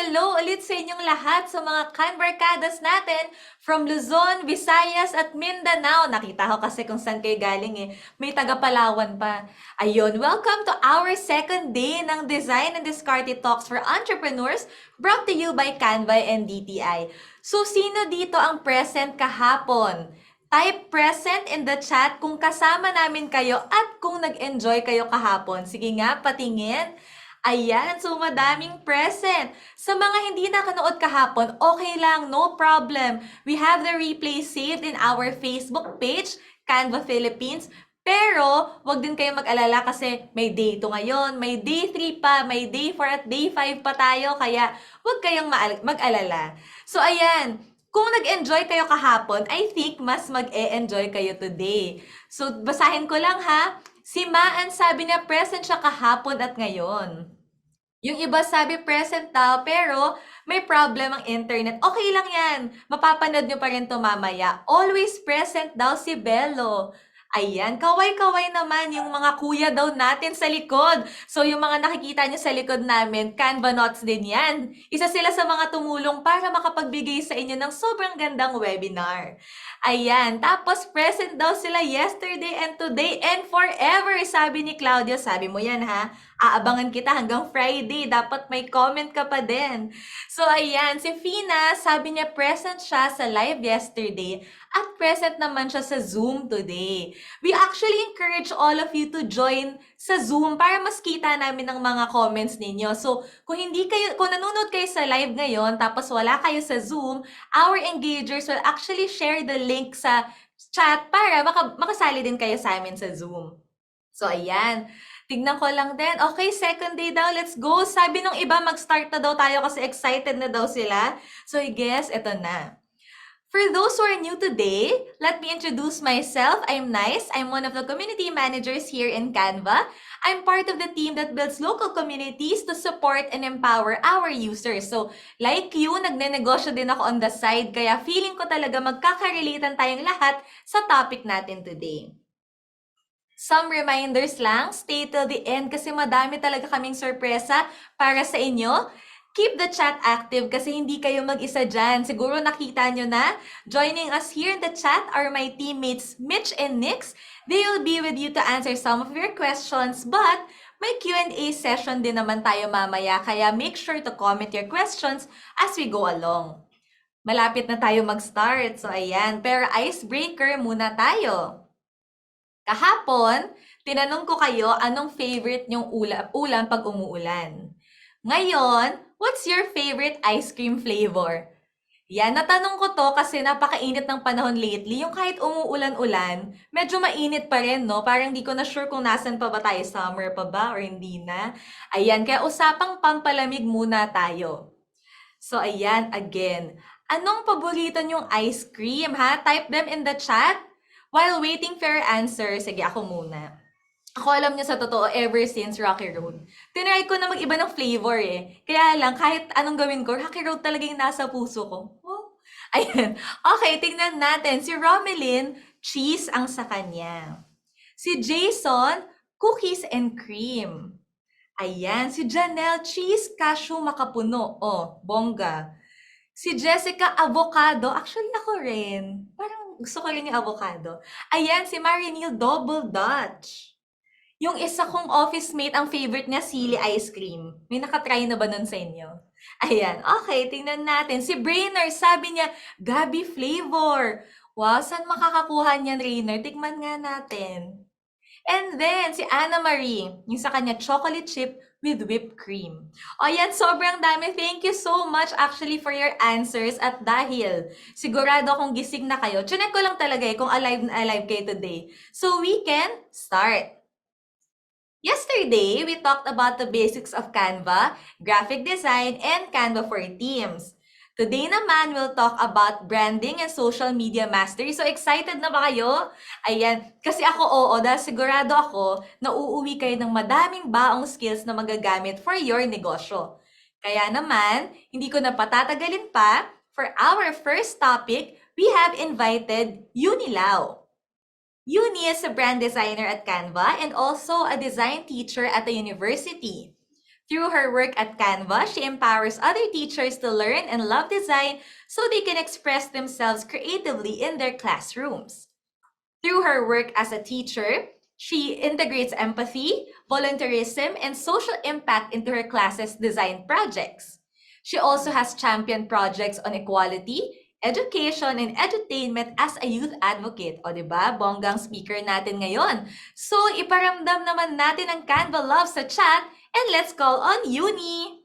hello ulit sa inyong lahat sa mga kanbarkadas natin from Luzon, Visayas at Mindanao. Nakita ko kasi kung saan kayo galing eh. May taga Palawan pa. Ayun, welcome to our second day ng Design and Diskarte Talks for Entrepreneurs brought to you by Canva and DTI. So, sino dito ang present kahapon? Type present in the chat kung kasama namin kayo at kung nag-enjoy kayo kahapon. Sige nga, patingin. Ayan, so madaming present. Sa mga hindi nakanood kahapon, okay lang, no problem. We have the replay saved in our Facebook page, Canva Philippines. Pero, wag din kayo mag-alala kasi may day 2 ngayon, may day 3 pa, may day 4 at day 5 pa tayo, kaya wag kayong mag-alala. So, ayan, kung nag-enjoy kayo kahapon, I think mas mag-e-enjoy kayo today. So, basahin ko lang ha. Si Maan sabi niya present siya kahapon at ngayon. Yung iba sabi present daw pero may problem ang internet. Okay lang yan. Mapapanood nyo pa rin to mamaya. Always present daw si Bello. Ayan, kaway-kaway naman yung mga kuya daw natin sa likod. So yung mga nakikita nyo sa likod namin, Canva Notes din yan. Isa sila sa mga tumulong para makapagbigay sa inyo ng sobrang gandang webinar. Ayan, tapos present daw sila yesterday and today and forever, sabi ni Claudio. Sabi mo yan ha, aabangan kita hanggang Friday. Dapat may comment ka pa din. So ayan, si Fina, sabi niya present siya sa live yesterday at present naman siya sa Zoom today. We actually encourage all of you to join sa Zoom para mas kita namin ang mga comments ninyo. So kung nanonood kayo sa live ngayon tapos wala kayo sa Zoom, our engagers will actually share the link sa chat para makasali din kayo sa amin sa Zoom. So ayan, tignan ko lang din. Okay, second day daw, let's go. Sabi nung iba, mag-start na daw tayo kasi excited na daw sila. So I guess, eto na. For those who are new today, let me introduce myself. I'm Nice. I'm one of the community managers here in Canva. I'm part of the team that builds local communities to support and empower our users. So, like you, nagnenegosyo din ako on the side, kaya feeling ko talaga magkakarelatan tayong lahat sa topic natin today. Some reminders lang, stay till the end kasi madami talaga kaming sorpresa para sa inyo. Keep the chat active kasi hindi kayo mag-isa dyan. Siguro nakita nyo na. Joining us here in the chat are my teammates Mitch and Nix. They will be with you to answer some of your questions, but may Q&A session din naman tayo mamaya, kaya make sure to comment your questions as we go along. Malapit na tayo mag-start. So ayan, pero icebreaker muna tayo. Kahapon, tinanong ko kayo anong favorite nyong ulam pag umuulan. Ngayon, what's your favorite ice cream flavor? Yan, natanong ko to kasi napakainit ng panahon lately. Yung kahit umuulan-ulan, medyo mainit pa rin, no? Parang di ko na sure kung nasan pa ba tayo, summer pa ba or hindi na. Ayan, kaya usapang pampalamig muna tayo. So, ayan, again. Anong paborito nyong ice cream, ha? Type them in the chat. While waiting for your answer, sige, ako muna. Ako alam niyo sa totoo, ever since Rocky Road, tinry ko na mag-iba ng flavor eh. Kaya lang, kahit anong gawin ko, Rocky Road talaga yung nasa puso ko. Oh. Ayan. Okay, tingnan natin. Si Romelyn, cheese ang sa kanya. Si Jason, cookies and cream. Ayan. Si Janelle, cheese, cashew, makapuno. Oh, bongga. Si Jessica, avocado. Actually, ako rin. Parang gusto ko rin yung avocado. Ayan, si Marinil, double Dutch. Yung isa kong office mate, ang favorite niya, sili ice cream. May nakatry na ba nun sa inyo? Ayan, okay, tingnan natin. Si Brainer, sabi niya, gabi flavor. Wow, saan makakakuha niyan, Rainer? Tikman nga natin. And then, si Anna Marie, yung sa kanya, chocolate chip with whipped cream. O yan, sobrang dami. Thank you so much actually for your answers. At dahil sigurado akong gising na kayo, chinek ko lang talaga kung alive na alive kayo today. So we can start. Yesterday, we talked about the basics of Canva, graphic design, and Canva for Teams. Today naman, we'll talk about branding and social media mastery. So, excited na ba kayo? Ayan, kasi ako dahil sigurado ako na uuwi kayo ng madaming baong skills na magagamit for your negosyo. Kaya naman, hindi ko na patatagalin pa. For our first topic, we have invited Yuni. Yuni is a brand designer at Canva and also a design teacher at the university. Through her work at Canva, she empowers other teachers to learn and love design so they can express themselves creatively in their classrooms. Through her work as a teacher, she integrates empathy, volunteerism, and social impact into her classes' design projects. She also has championed projects on equality, education, and edutainment as a youth advocate. O, diba? Bonggang speaker natin ngayon. So, iparamdam naman natin ang Canva love sa chat, and let's call on Yuni.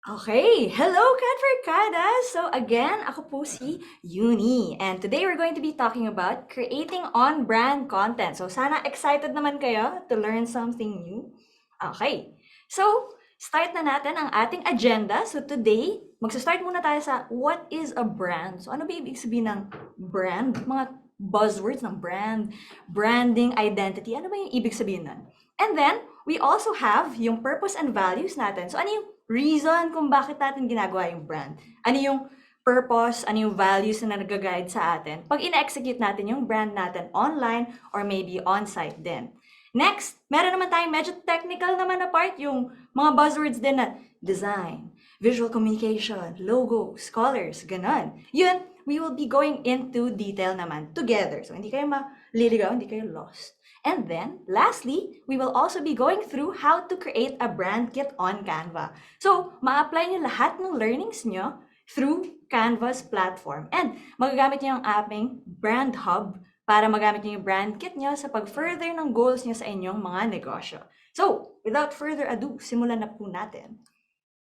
Okay, hello Katverkada! So again, ako po si Yuni. And today we're going to be talking about creating on-brand content. So sana excited naman kayo to learn something new. Okay, so start na natin ang ating agenda. So today, magsa-start muna tayo sa what is a brand? So ano ba ibig sabihin ng brand? Mga buzzwords ng brand, branding, identity. Ano ba yung ibig sabihin nun? And then, we also have yung purpose and values natin. So ano yung reason kung bakit natin ginagawa yung brand? Ano yung purpose, ano yung values na nag-guide sa atin pag ina-execute natin yung brand natin online or maybe on-site din. Next, meron naman tayong medyo technical naman na part, yung mga buzzwords din na design, visual communication, logos, colors, ganon. Yun, we will be going into detail naman together. So hindi kayo maliligaw, hindi kayo lost. And then, lastly, we will also be going through how to create a brand kit on Canva. So, ma-apply nyo lahat ng learnings nyo through Canva's platform. And magagamit nyo yung aming brand hub para magamit nyo yung brand kit nyo sa pag-further ng goals nyo sa inyong mga negosyo. So, without further ado, simulan na po natin.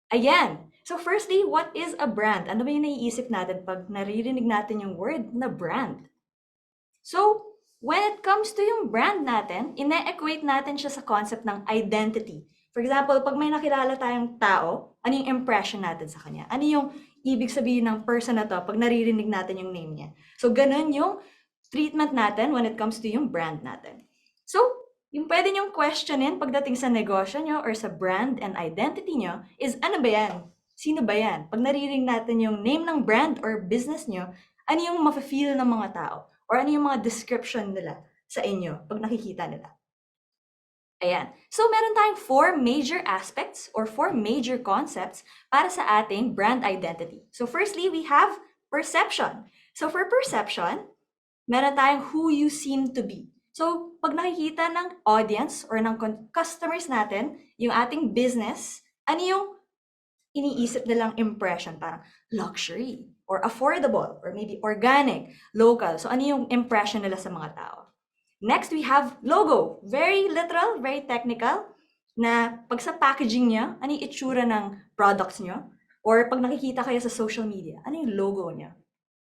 Ayan! So firstly, what is a brand? Ano ba yung naiisip natin pag naririnig natin yung word na brand? So, when it comes to yung brand natin, ine-equate natin siya sa concept ng identity. For example, pag may nakilala tayong tao, ano yung impression natin sa kanya? Ano yung ibig sabihin ng person na to pag naririnig natin yung name niya? So, ganun yung treatment natin when it comes to yung brand natin. So, yung pwede nyong questionin pagdating sa negosyo nyo or sa brand and identity nyo is ano ba yan? Sino ba yan? Pag naririnig natin yung name ng brand or business nyo, ano yung mafe-feel ng mga tao? Or ano yung mga description nila sa inyo pag nakikita nila? Ayan. So, meron tayong 4 major aspects or 4 major concepts para sa ating brand identity. So, firstly, we have perception. So, for perception, meron tayong who you seem to be. So, pag nakikita ng audience or ng customers natin, yung ating business, ano yung iniisip nilang impression? Parang luxury, or affordable, or maybe organic, local. So, ano yung impression nila sa mga tao? Next, we have logo. Very literal, very technical, na pag sa packaging niya, ano yung itsura ng products niyo? Or pag nakikita kayo sa social media, ano yung logo niya?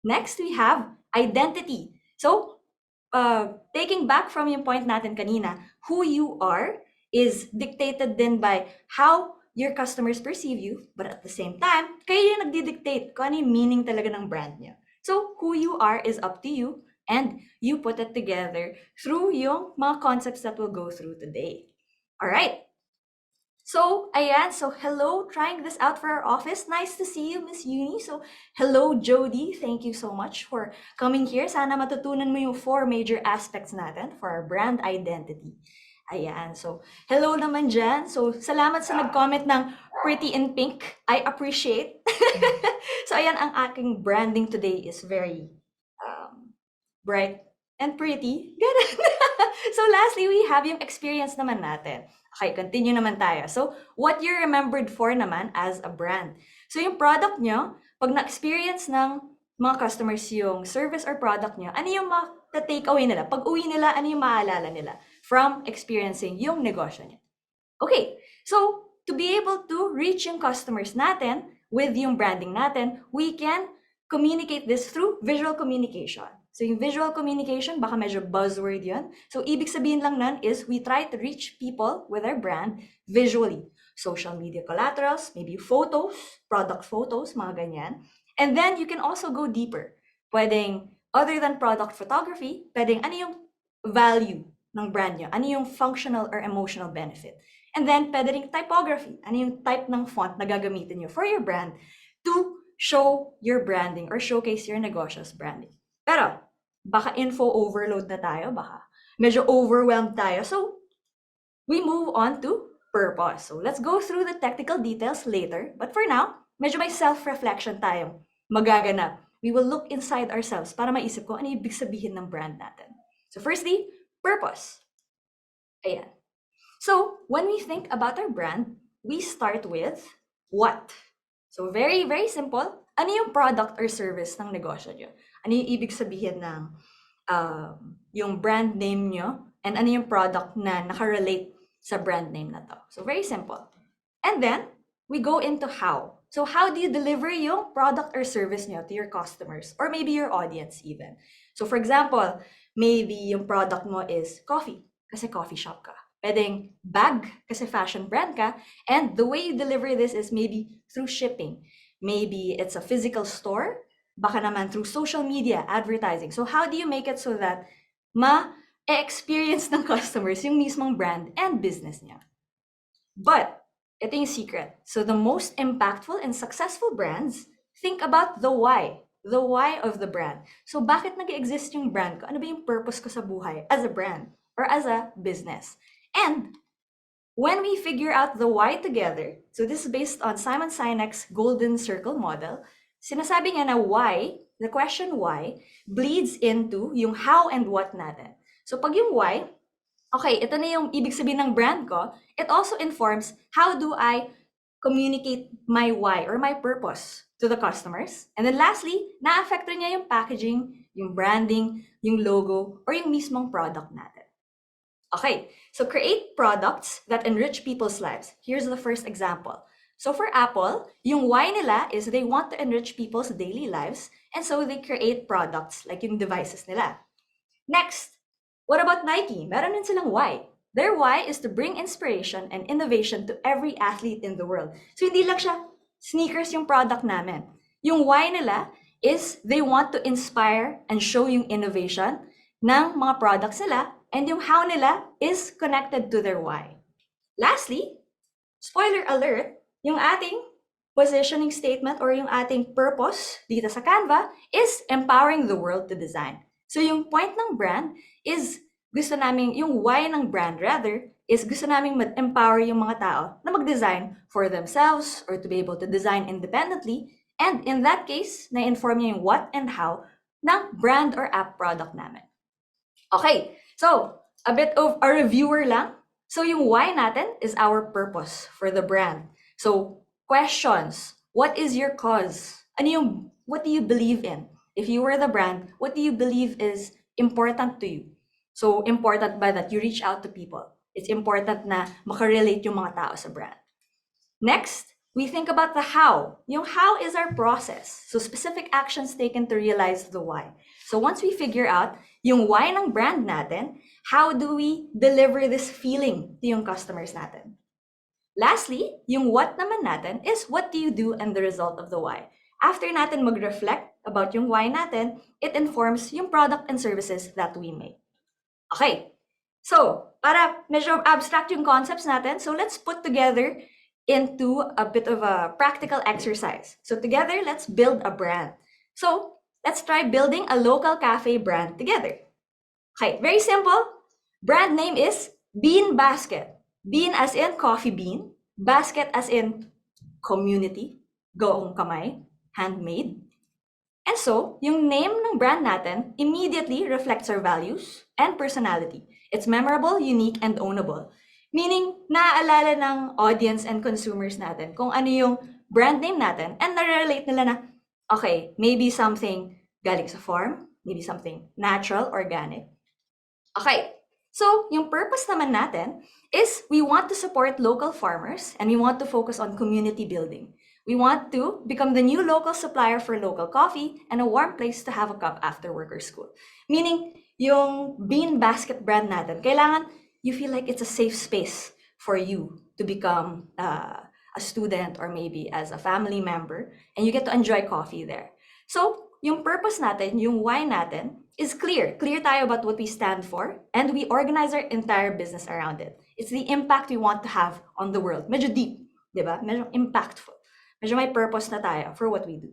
Next, we have identity. So, taking back from yung point natin kanina, who you are is dictated then by how your customers perceive you, but at the same time, kayo yung nagdi-dictate kung ano yung meaning talaga ng brand niya. So, who you are is up to you, and you put it together through yung mga concepts that we'll go through today. Alright. So, ayan. So, hello. Trying this out for our office. Nice to see you, Miss Yuni. So, hello, Jody. Thank you so much for coming here. Sana matutunan mo yung 4 major aspects natin for our brand identity. Ayan. So, hello naman dyan. So, salamat sa nag-comment ng pretty in pink. I appreciate. So, ayan, ang aking branding today is very bright and pretty. Ganun. So, lastly, we have yung experience naman natin. Okay, continue naman tayo. So, what you're remembered for naman as a brand. So, yung product nyo, pag na-experience ng mga customers yung service or product nyo, ano yung ma-take away nila? Pag uwi nila, ano yung maalala nila from experiencing yung negosyo nyo? Okay, so to be able to reach yung customers natin with yung branding natin, we can communicate this through visual communication. So yung visual communication, baka medyo buzzword yun. So ibig sabihin lang nun is we try to reach people with our brand visually. Social media collaterals, maybe photos, product photos, mga ganyan. And then you can also go deeper. Pwedeng, other than product photography, pwedeng ano yung value ng brand nyo? Ano yung functional or emotional benefit? And then, pwede ring typography. Ano yung type ng font na gagamitin nyo for your brand to show your branding or showcase your negosyo's branding. Pero, baka info overload na tayo, baka medyo overwhelmed tayo. So, we move on to purpose. So, let's go through the technical details later. But for now, medyo may self-reflection tayong magaganap. We will look inside ourselves para maisip ko ano yung ibig sabihin ng brand natin. So, firstly, purpose. Ayan. So, when we think about our brand, we start with what? So, very, very simple. Ano yung product or service ng negosyo nyo? Ano yung ibig sabihin ng yung brand name nyo? And ano yung product na nakarelate sa brand name na to? So, very simple. And then, we go into how. So, how do you deliver yung product or service nyo to your customers? Or maybe your audience even. So, for example, maybe yung product mo is coffee, kasi coffee shop ka. Pwedeng bag, kasi fashion brand ka. And the way you deliver this is maybe through shipping. Maybe it's a physical store. Baka naman through social media, advertising. So how do you make it so that ma-experience ng customers yung mismong brand and business niya? But, ito yung secret. So the most impactful and successful brands, think about the why. The why of the brand. So bakit nag-exist yung brand ko? Ano ba yung purpose ko sa buhay as a brand or as a business? And when we figure out the why together, so this is based on Simon Sinek's Golden Circle model, sinasabi niya na why, the question why, bleeds into yung how and what natin. So pag yung why, okay, ito na yung ibig sabihin ng brand ko, it also informs how do I communicate my why or my purpose to the customers. And then lastly, na-affect niya yung packaging, yung branding, yung logo, or yung mismong product natin. Okay, so create products that enrich people's lives. Here's the first example. So for Apple, yung why nila is they want to enrich people's daily lives, and so they create products like yung devices nila. Next, what about Nike? Meron din silang why. Their why is to bring inspiration and innovation to every athlete in the world. So hindi lang siya sneakers yung product namin. Yung why nila is they want to inspire and show yung innovation ng mga products nila, and yung how nila is connected to their why. Lastly, spoiler alert, yung ating positioning statement or yung ating purpose dito sa Canva is empowering the world to design. So yung point ng brand is gusto namin, yung why ng brand rather, is gusto namin mag-empower yung mga tao na mag-design for themselves or to be able to design independently. And in that case, na-inform niya yung what and how ng brand or app product namin. Okay, so a bit of a reviewer lang. So yung why natin is our purpose for the brand. So questions, what is your cause? What do you believe in? If you were the brand, what do you believe is important to you? So important ba that you reach out to people? It's important na makarelate yung mga tao sa brand. Next, we think about the how. Yung how is our process. So specific actions taken to realize the why. So once we figure out yung why ng brand natin, how do we deliver this feeling to yung customers natin? Lastly, yung what naman natin is what do you do and the result of the why. After natin mag-reflect about yung why natin, it informs yung product and services that we make. Okay, so para medyo abstract yung concepts natin, so let's put together into a bit of a practical exercise. So together, let's build a brand. So let's try building a local cafe brand together. Okay, very simple. Brand name is Bean Basket. Bean as in coffee bean. Basket as in community. Goong kamay. Handmade. And so, yung name ng brand natin immediately reflects our values and personality. It's memorable, unique, and ownable. Meaning, naaalala ng audience and consumers natin kung ano yung brand name natin and na-relate nila na, okay, maybe something galing sa farm, maybe something natural, organic. Okay, so yung purpose naman natin is we want to support local farmers and we want to focus on community building. We want to become the new local supplier for local coffee and a warm place to have a cup after work or school. Meaning, yung Bean Basket brand natin, kailangan you feel like it's a safe space for you to become a student or maybe as a family member and you get to enjoy coffee there. So, yung purpose natin, yung why natin, is clear. Clear tayo about what we stand for, and we organize our entire business around it. It's the impact we want to have on the world. Medyo deep, di ba? Medyo impactful. Medyo may purpose na tayo for what we do.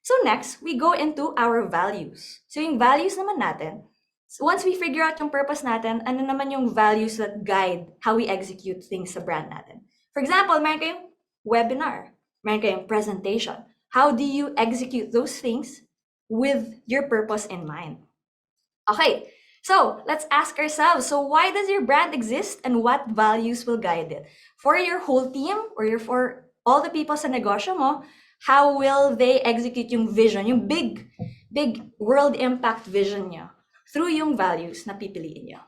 So next, we go into our values. So yung values naman natin, so once we figure out yung purpose natin, ano naman yung values that guide how we execute things sa brand natin. For example, meron kayong webinar, meron kayong presentation. How do you execute those things with your purpose in mind? Okay, so let's ask ourselves, so why does your brand exist and what values will guide it? For your whole team or for all the people sa negosyo mo, how will they execute yung vision, yung big world impact vision nyo through yung values na pipiliin nyo?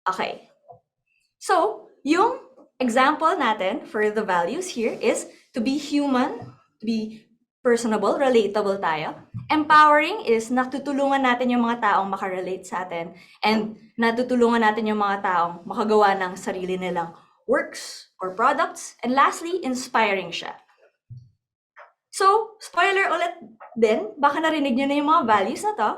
Okay, so yung example natin for the values here is to be human, to be personable, relatable tayo. Empowering is natutulungan natin yung mga taong makarelate sa atin, and natutulungan natin yung mga taong makagawa ng sarili nilang works or products. And lastly, inspiring siya. So, spoiler ulit din, baka narinig nyo na yung mga values na to.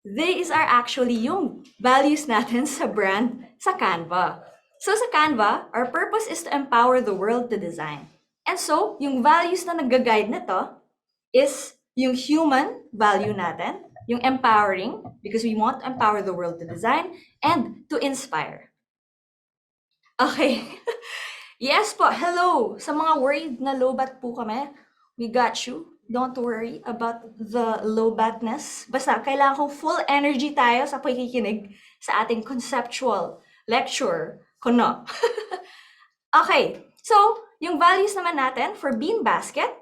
These are actually yung values natin sa brand sa Canva. So sa Canva, our purpose is to empower the world to design. And so, yung values na nag-guide nito is yung human value natin, yung empowering, because we want to empower the world to design, and to inspire. Okay. Yes po, hello! Sa mga worried na low-bat po kami, we got you. Don't worry about the low-batness. Basta, kailangan kong full energy tayo sa pakikinig sa ating conceptual lecture. Kuno. Okay, so, yung values naman natin for Bean Basket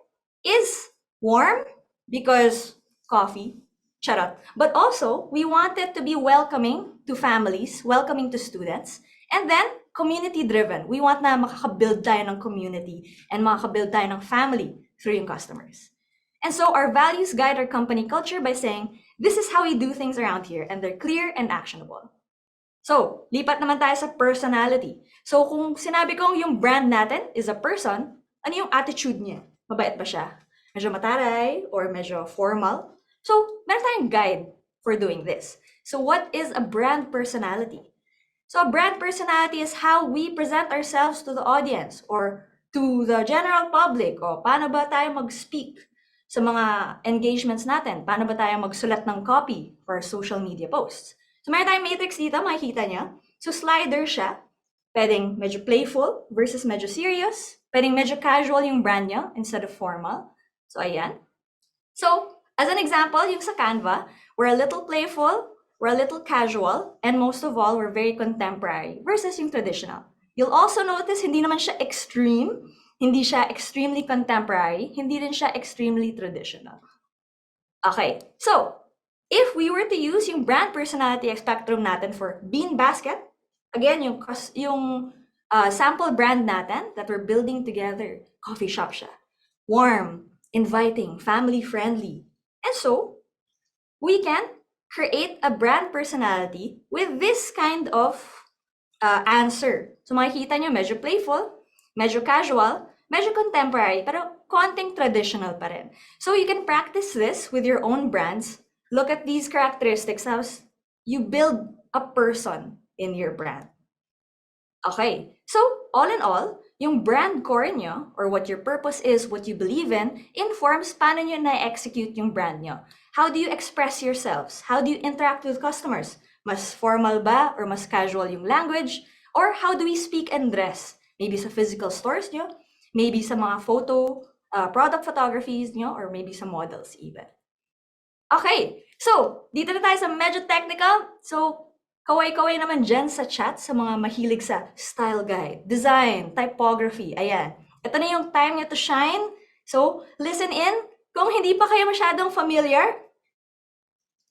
is warm because coffee, charot. But also, we want it to be welcoming to families, welcoming to students, and then community-driven. We want na makakabuild tayo ng community and makakabuild tayo ng family through yung customers. And so our values guide our company culture by saying, this is how we do things around here, and they're clear and actionable. So, lipat naman tayo sa personality. So, kung sinabi kong yung brand natin is a person, ano yung attitude niya? Mabait ba siya? Medyo mataray or medyo formal? So, meron tayong guide for doing this. So, what is a brand personality? So, a brand personality is how we present ourselves to the audience or to the general public. O, paano ba tayo mag-speak sa mga engagements natin? Paano ba tayo magsulat ng copy for social media posts? So, meron tayong matrix dito, makikita niya. So, slider siya. Pwedeng medyo playful versus medyo serious. Pwedeng medyo casual yung brand niya instead of formal. So, ayan. So, as an example, yung sa Canva, we're a little playful, we're a little casual, and most of all, we're very contemporary versus yung traditional. You'll also notice, hindi naman siya extreme, hindi siya extremely contemporary, hindi rin siya extremely traditional. Okay, so, if we were to use yung brand personality spectrum natin for Bean Basket, again, yung sample brand natin that we're building together, coffee shop siya. Warm, inviting, family-friendly. And so, we can create a brand personality with this kind of answer. So makikita nyo, medyo playful, medyo casual, medyo contemporary, pero konting traditional pa rin. So you can practice this with your own brands. Look at these characteristics as you build a person in your brand. Okay, so all in all, yung brand core nyo, or what your purpose is, what you believe in, informs paano nyo na-execute yung brand nyo. How do you express yourselves? How do you interact with customers? Mas formal ba or mas casual yung language? Or how do we speak and dress? Maybe sa physical stores nyo, maybe sa mga product photographies nyo, or maybe sa models even. Okay, so dito na tayo sa medyo technical. So, kaway-kaway naman dyan sa chat sa mga mahilig sa style guide, design, typography, ayan. Ito na yung time niya to shine. So, listen in. Kung hindi pa kayo masyadong familiar,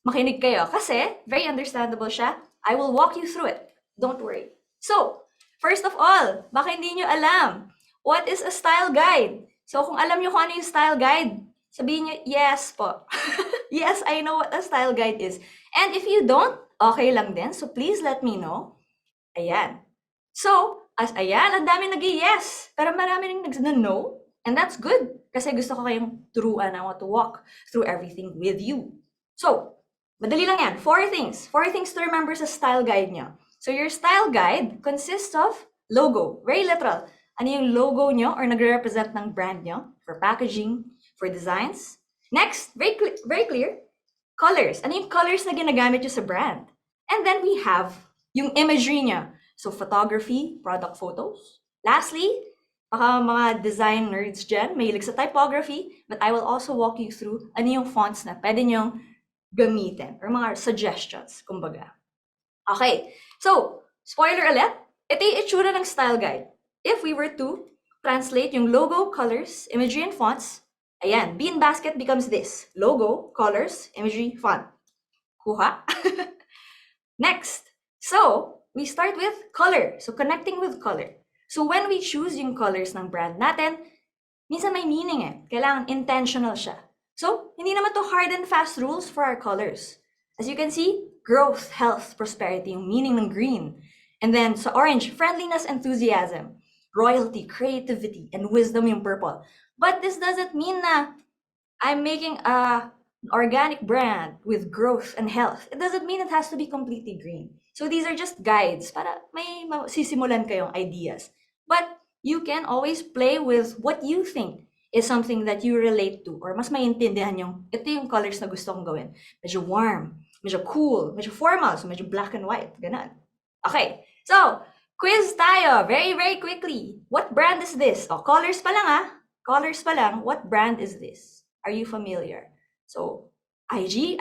makinig kayo kasi very understandable siya. I will walk you through it. Don't worry. So, first of all, baka hindi nyo alam, what is a style guide? So, kung alam nyo kung ano yung style guide, sabihin nyo, yes po. Yes, I know what a style guide is. And if you don't, okay lang din. So, please let me know. Ayan. So, ayan, ang dami nag-yes. Pero marami rin nag-no. And that's good kasi gusto ko kayong turuan. I want to walk through everything with you. So, madali lang yan. 4 things. 4 things to remember sa style guide nyo. So, your style guide consists of logo. Very literal. Ano yung logo nyo or nagre-represent ng brand nyo for packaging, for designs. Next, very clear, colors. Ano yung colors na ginagamit nyo sa brand? And then we have yung imagery nyo. So, photography, product photos. Lastly, baka mga design nerds dyan, mahilig sa typography, but I will also walk you through ano yung fonts na pwede nyong gamitin or mga suggestions, kumbaga. Okay, so, spoiler alert, ito yung itsura ng style guide. If we were to translate yung logo, colors, imagery, and fonts, ayan, bean basket becomes this. Logo, colors, imagery, font. Kuha? Next, so, we start with color. So, connecting with color. So, when we choose yung colors ng brand natin, minsan may meaning eh. Kailangan intentional siya. So, hindi naman to hard and fast rules for our colors. As you can see, growth, health, prosperity, yung meaning ng green. And then, sa orange, friendliness, enthusiasm, royalty, creativity, and wisdom yung purple. But this doesn't mean na I'm making an organic brand with growth and health. It doesn't mean it has to be completely green. So these are just guides para may sisimulan kayong ideas. But you can always play with what you think is something that you relate to or mas maintindihan yung ito yung colors na gusto kong gawin. Medyo warm, medyo cool, medyo formal, so medyo black and white, ganun. Okay, so quiz tayo very quickly. What brand is this? Oh, colors pa lang ah. Colors pa lang. What brand is this? Are you familiar? So, IG.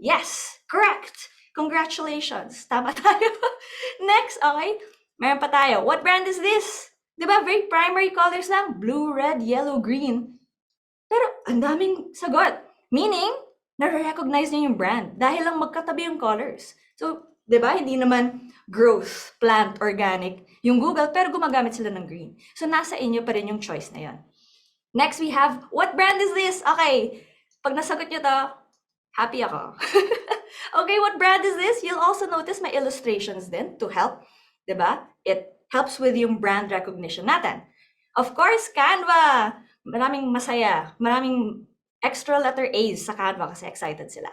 Yes, correct. Congratulations. Tama tayo. Next, okay. Meron pa tayo. What brand is this? Diba, very primary colors lang. Blue, red, yellow, green. Pero, ang daming sagot. Meaning, na-recognize niyo yung brand dahil lang magkatabi yung colors. So, diba, hindi naman growth, plant, organic yung Google, pero gumagamit sila ng green. So, nasa inyo pa rin yung choice na yan. Next, we have, what brand is this? Okay, pag nasagot nyo to, happy ako. Okay, what brand is this? You'll also notice my illustrations din to help, diba? It helps with yung brand recognition natin. Of course, Canva. Maraming masaya. Maraming extra letter A's sa Canva kasi excited sila.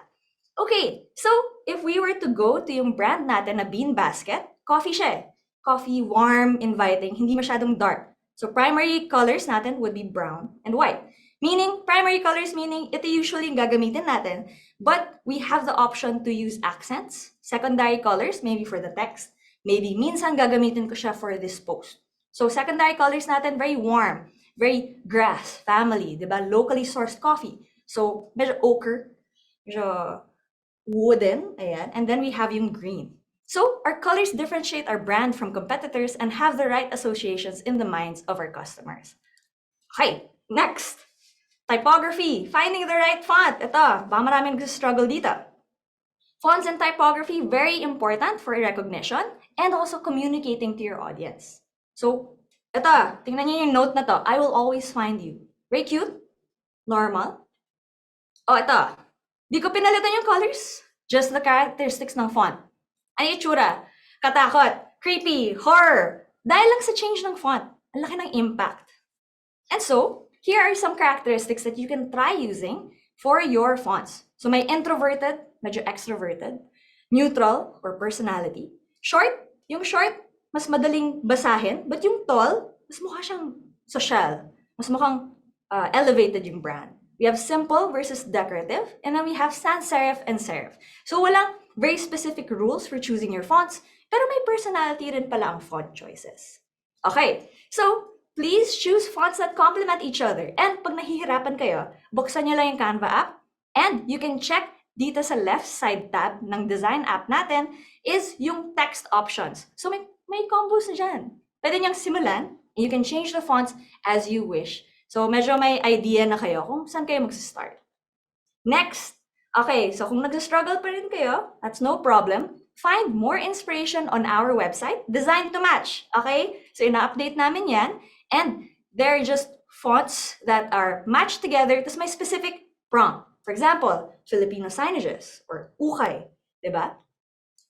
Okay, so if we were to go to yung brand natin na bean basket, coffee siya eh. Coffee, warm, inviting, hindi masyadong dark. So primary colors natin would be brown and white. Meaning, primary colors meaning ito usually yung gagamitin natin, but we have the option to use accents. Secondary colors, maybe for the text. Maybe minsan gagamitin ko siya for this post. So secondary colors natin, very warm, very grass, family, diba? Locally sourced coffee. So medyo ochre, medyo wooden, ayan. And then we have yung green. So our colors differentiate our brand from competitors and have the right associations in the minds of our customers. Okay, next. Typography, finding the right font. Ito, baka maraming nag-struggle dito. Fonts and typography, very important for recognition and also communicating to your audience. So, ito, tingnan niyo yung note na to. I will always find you. Very cute, normal. Oh, ito. Di ko pinalitan yung colors. Just the characteristics ng font. Ano yung itsura? Katakot, creepy, horror. Dahil lang sa change ng font, ang laki ng impact. And so, here are some characteristics that you can try using for your fonts. So may introverted, medyo extroverted, neutral or personality. Short, yung short, mas madaling basahin, but yung tall, mas mukha siyang social. Mas mukhang elevated yung brand. We have simple versus decorative, and then we have sans serif and serif. So walang very specific rules for choosing your fonts, pero may personality rin pala ang font choices. Okay, so please choose fonts that complement each other. And pag nahihirapan kayo, buksan nyo lang yung Canva app, and you can check dito sa left side tab ng design app natin is yung text options. So may combos na dyan. Pwede niyang simulan, and you can change the fonts as you wish. So medyo may idea na kayo kung saan kayo mag-start. Next, okay, so kung nag-struggle pa rin kayo, that's no problem. Find more inspiration on our website, Design to Match. Okay, so ina-update namin yan, and they're just fonts that are matched together, tapos may specific prompt. For example, Filipino signages or ukay, diba?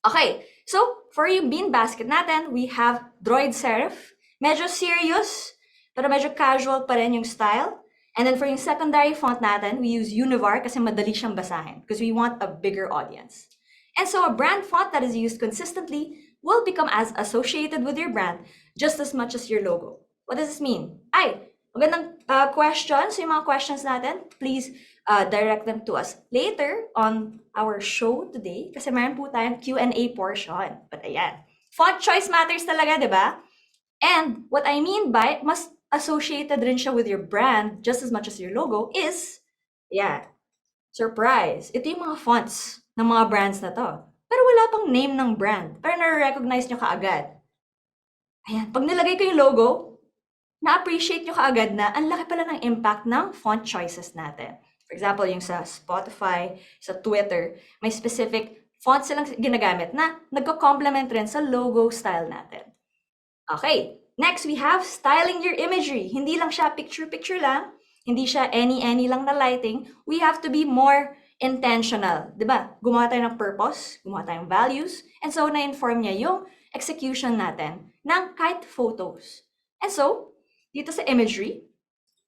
Okay, so for yung bean basket natin, we have droid serif, medyo serious, pero medyo casual pa rin yung style. And then for yung secondary font natin, we use Univar kasi madali siyang basahin because we want a bigger audience. And so a brand font that is used consistently will become as associated with your brand just as much as your logo. What does this mean? Ay, magandang questions. Yung mga questions natin, please direct them to us later on our show today kasi meron po tayong Q&A portion. But ayan, font choice matters talaga, di ba? And what I mean by mas associated rin siya with your brand just as much as your logo is, yeah, surprise. Ito yung mga fonts ng mga brands na to. Pero wala pang name ng brand. Pero nare-recognize nyo kaagad. Ayan, pag nilagay ko yung logo, na-appreciate nyo kaagad na ang laki pala ng impact ng font choices natin. For example, yung sa Spotify, sa Twitter, may specific fonts silang ginagamit na nagko-complement rin sa logo style natin. Okay, next we have styling your imagery. Hindi lang siya picture-picture lang, hindi siya any lang na lighting. We have to be more intentional, di ba? Gumawa tayo ng purpose, gumawa tayo ng values, and so na-inform niya yung execution natin ng kahit photos. And so, dito sa imagery,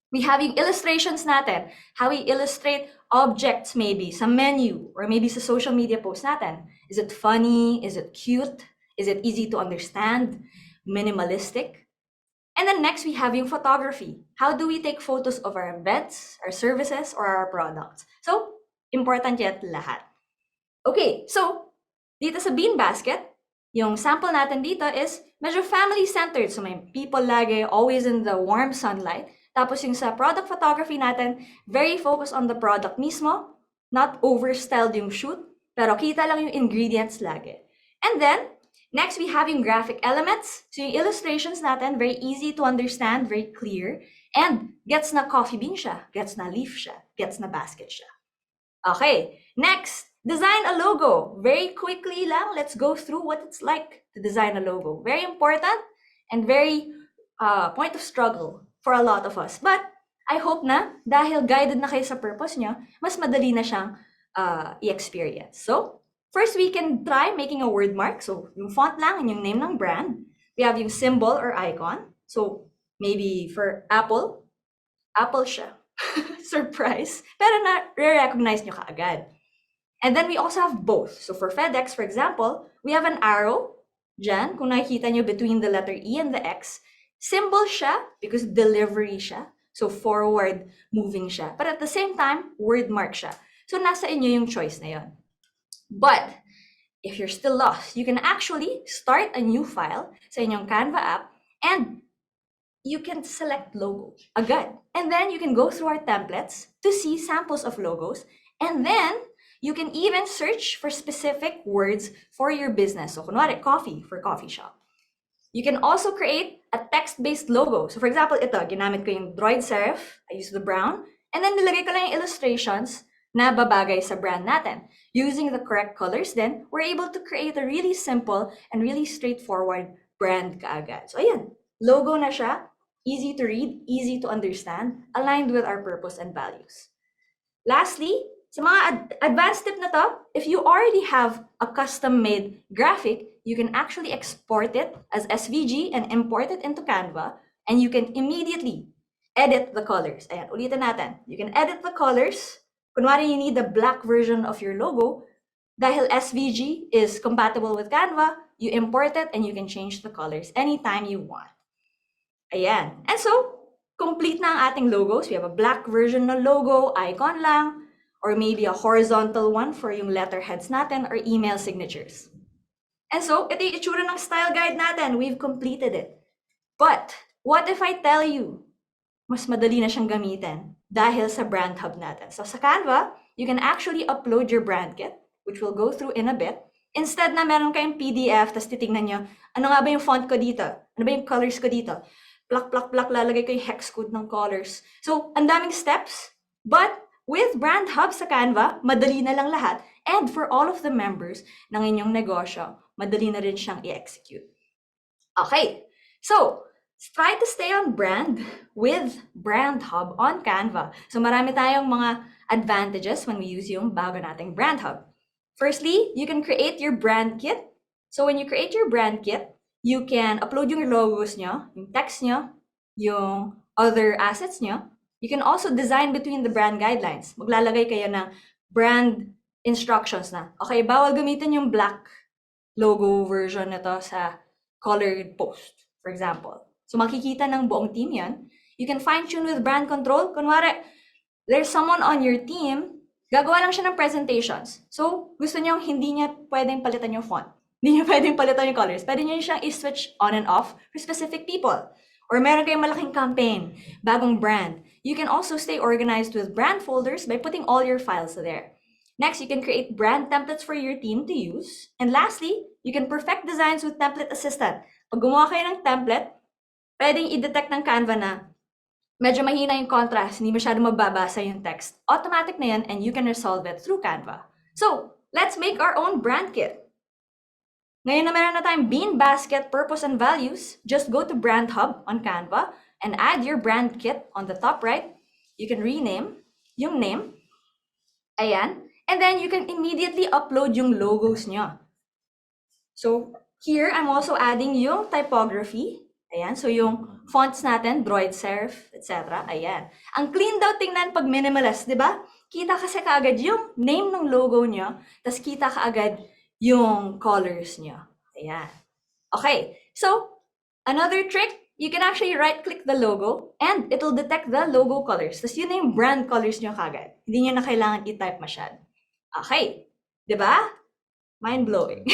we have yung illustrations natin, how we illustrate objects maybe sa menu or maybe sa social media post natin. Is it funny? Is it cute? Is it easy to understand? Minimalistic? And then next, we have yung photography. How do we take photos of our events, our services, or our products? So, important yet lahat. Okay, so, dito sa bean basket, yung sample natin dito is medyo family-centered. So, may people lagi, always in the warm sunlight. Tapos yung sa product photography natin, very focused on the product mismo, not overstyled yung shoot, pero kita lang yung ingredients lagi. And then, next we have yung graphic elements. So yung illustrations natin, very easy to understand, very clear, and gets na coffee bean siya, gets na leaf siya, gets na basket siya. Okay, next, design a logo. Very quickly lang, let's go through what it's like to design a logo. Very important and very point of struggle for a lot of us. But I hope na dahil guided na kayo sa purpose nyo, mas madali na siyang i-experience. So, first we can try making a word mark. So, yung font lang and yung name ng brand. We have yung symbol or icon. So, maybe for Apple, Apple siya. Surprise. Pero na-recognize nyo kaagad. And then we also have both. So, for FedEx, for example, we have an arrow dyan. Kung nakikita nyo between the letter E and the X, symbol siya because delivery siya. So, forward moving siya. But at the same time, word mark siya. So, nasa inyo yung choice na yon. But, if you're still lost, you can actually start a new file sa inyong Canva app and you can select logo agad. And then, you can go through our templates to see samples of logos. And then, you can even search for specific words for your business. So, kunwari, coffee for coffee shop. You can also create a text-based logo. So for example, ito, ginamit ko yung Droid Serif. I use the brown. And then nilagay ko lang yung illustrations na babagay sa brand natin. Using the correct colors then, we're able to create a really simple and really straightforward brand kaagad. So ayan, logo na siya. Easy to read, easy to understand, aligned with our purpose and values. Lastly, sa mga advanced tip na to, if you already have a custom-made graphic, you can actually export it as SVG and import it into Canva, and you can immediately edit the colors. Ayan, ulitin natin. You can edit the colors. Kunwari, you need the black version of your logo. Dahil SVG is compatible with Canva, you import it and you can change the colors anytime you want. Ayan. And so, complete na ang ating logos. We have a black version ng logo, icon lang, or maybe a horizontal one for yung letterheads natin or email signatures. And so, ito yung itsura ng style guide natin. We've completed it. But, what if I tell you, mas madali na siyang gamitin dahil sa brand hub natin. So, sa Canva, you can actually upload your brand kit, which we'll go through in a bit. Instead na meron kayong PDF, tapos titignan nyo, ano nga ba yung font ko dito? Ano ba yung colors ko dito? Plak, lalagay ko yung hex code ng colors. So, ang daming steps, but with brand hub sa Canva, madali na lang lahat. And for all of the members ng inyong negosyo, madali na rin siyang i-execute. Okay, so try to stay on brand with Brand Hub on Canva. So marami tayong mga advantages when we use yung bago nating Brand Hub. Firstly, you can create your brand kit. So when you create your brand kit, you can upload yung logos nyo, yung text nyo, yung other assets nyo. You can also design between the brand guidelines. Maglalagay kayo ng brand instructions na, okay, bawal gamitin yung black logo version nito sa colored post, for example. So makikita ng buong team yan. You can fine-tune with brand control. Kunwari, there's someone on your team, gagawa lang siya ng presentations. So, gusto niyo hindi niya pwedeng palitan yung font. Hindi niya pwedeng palitan yung colors. Pwede niyo siyang i-switch on and off for specific people. Or meron kayong malaking campaign, bagong brand. You can also stay organized with brand folders by putting all your files there. Next, you can create brand templates for your team to use. And lastly, you can perfect designs with Template Assistant. Pag gumawa kayo ng template, pwedeng i-detect ng Canva na medyo mahina yung contrast, hindi masyado mababasa yung text. Automatic na yan, and you can resolve it through Canva. So, let's make our own brand kit. Ngayon na meron na tayong bean basket, purpose, and values, just go to Brand Hub on Canva and add your brand kit on the top right. You can rename yung name. Ayan. And then you can immediately upload yung logos nyo. So, here, I'm also adding yung typography. Ayan, so yung fonts natin, 𝘰𝘪𝘤𝘮, serif, etc. Ayan. Ang clean daw tingnan pag minimalist, di ba? Kita kasi kaagad yung name ng logo nyo, tas kita kaagad yung colors nyo. Ayan. Okay, so another trick, you can actually right-click the logo and it'll detect the logo colors. Tas yun na yung brand colors nyo kaagad. Hindi nyo na kailangan i-type masyado. Okay, di ba? Mind-blowing.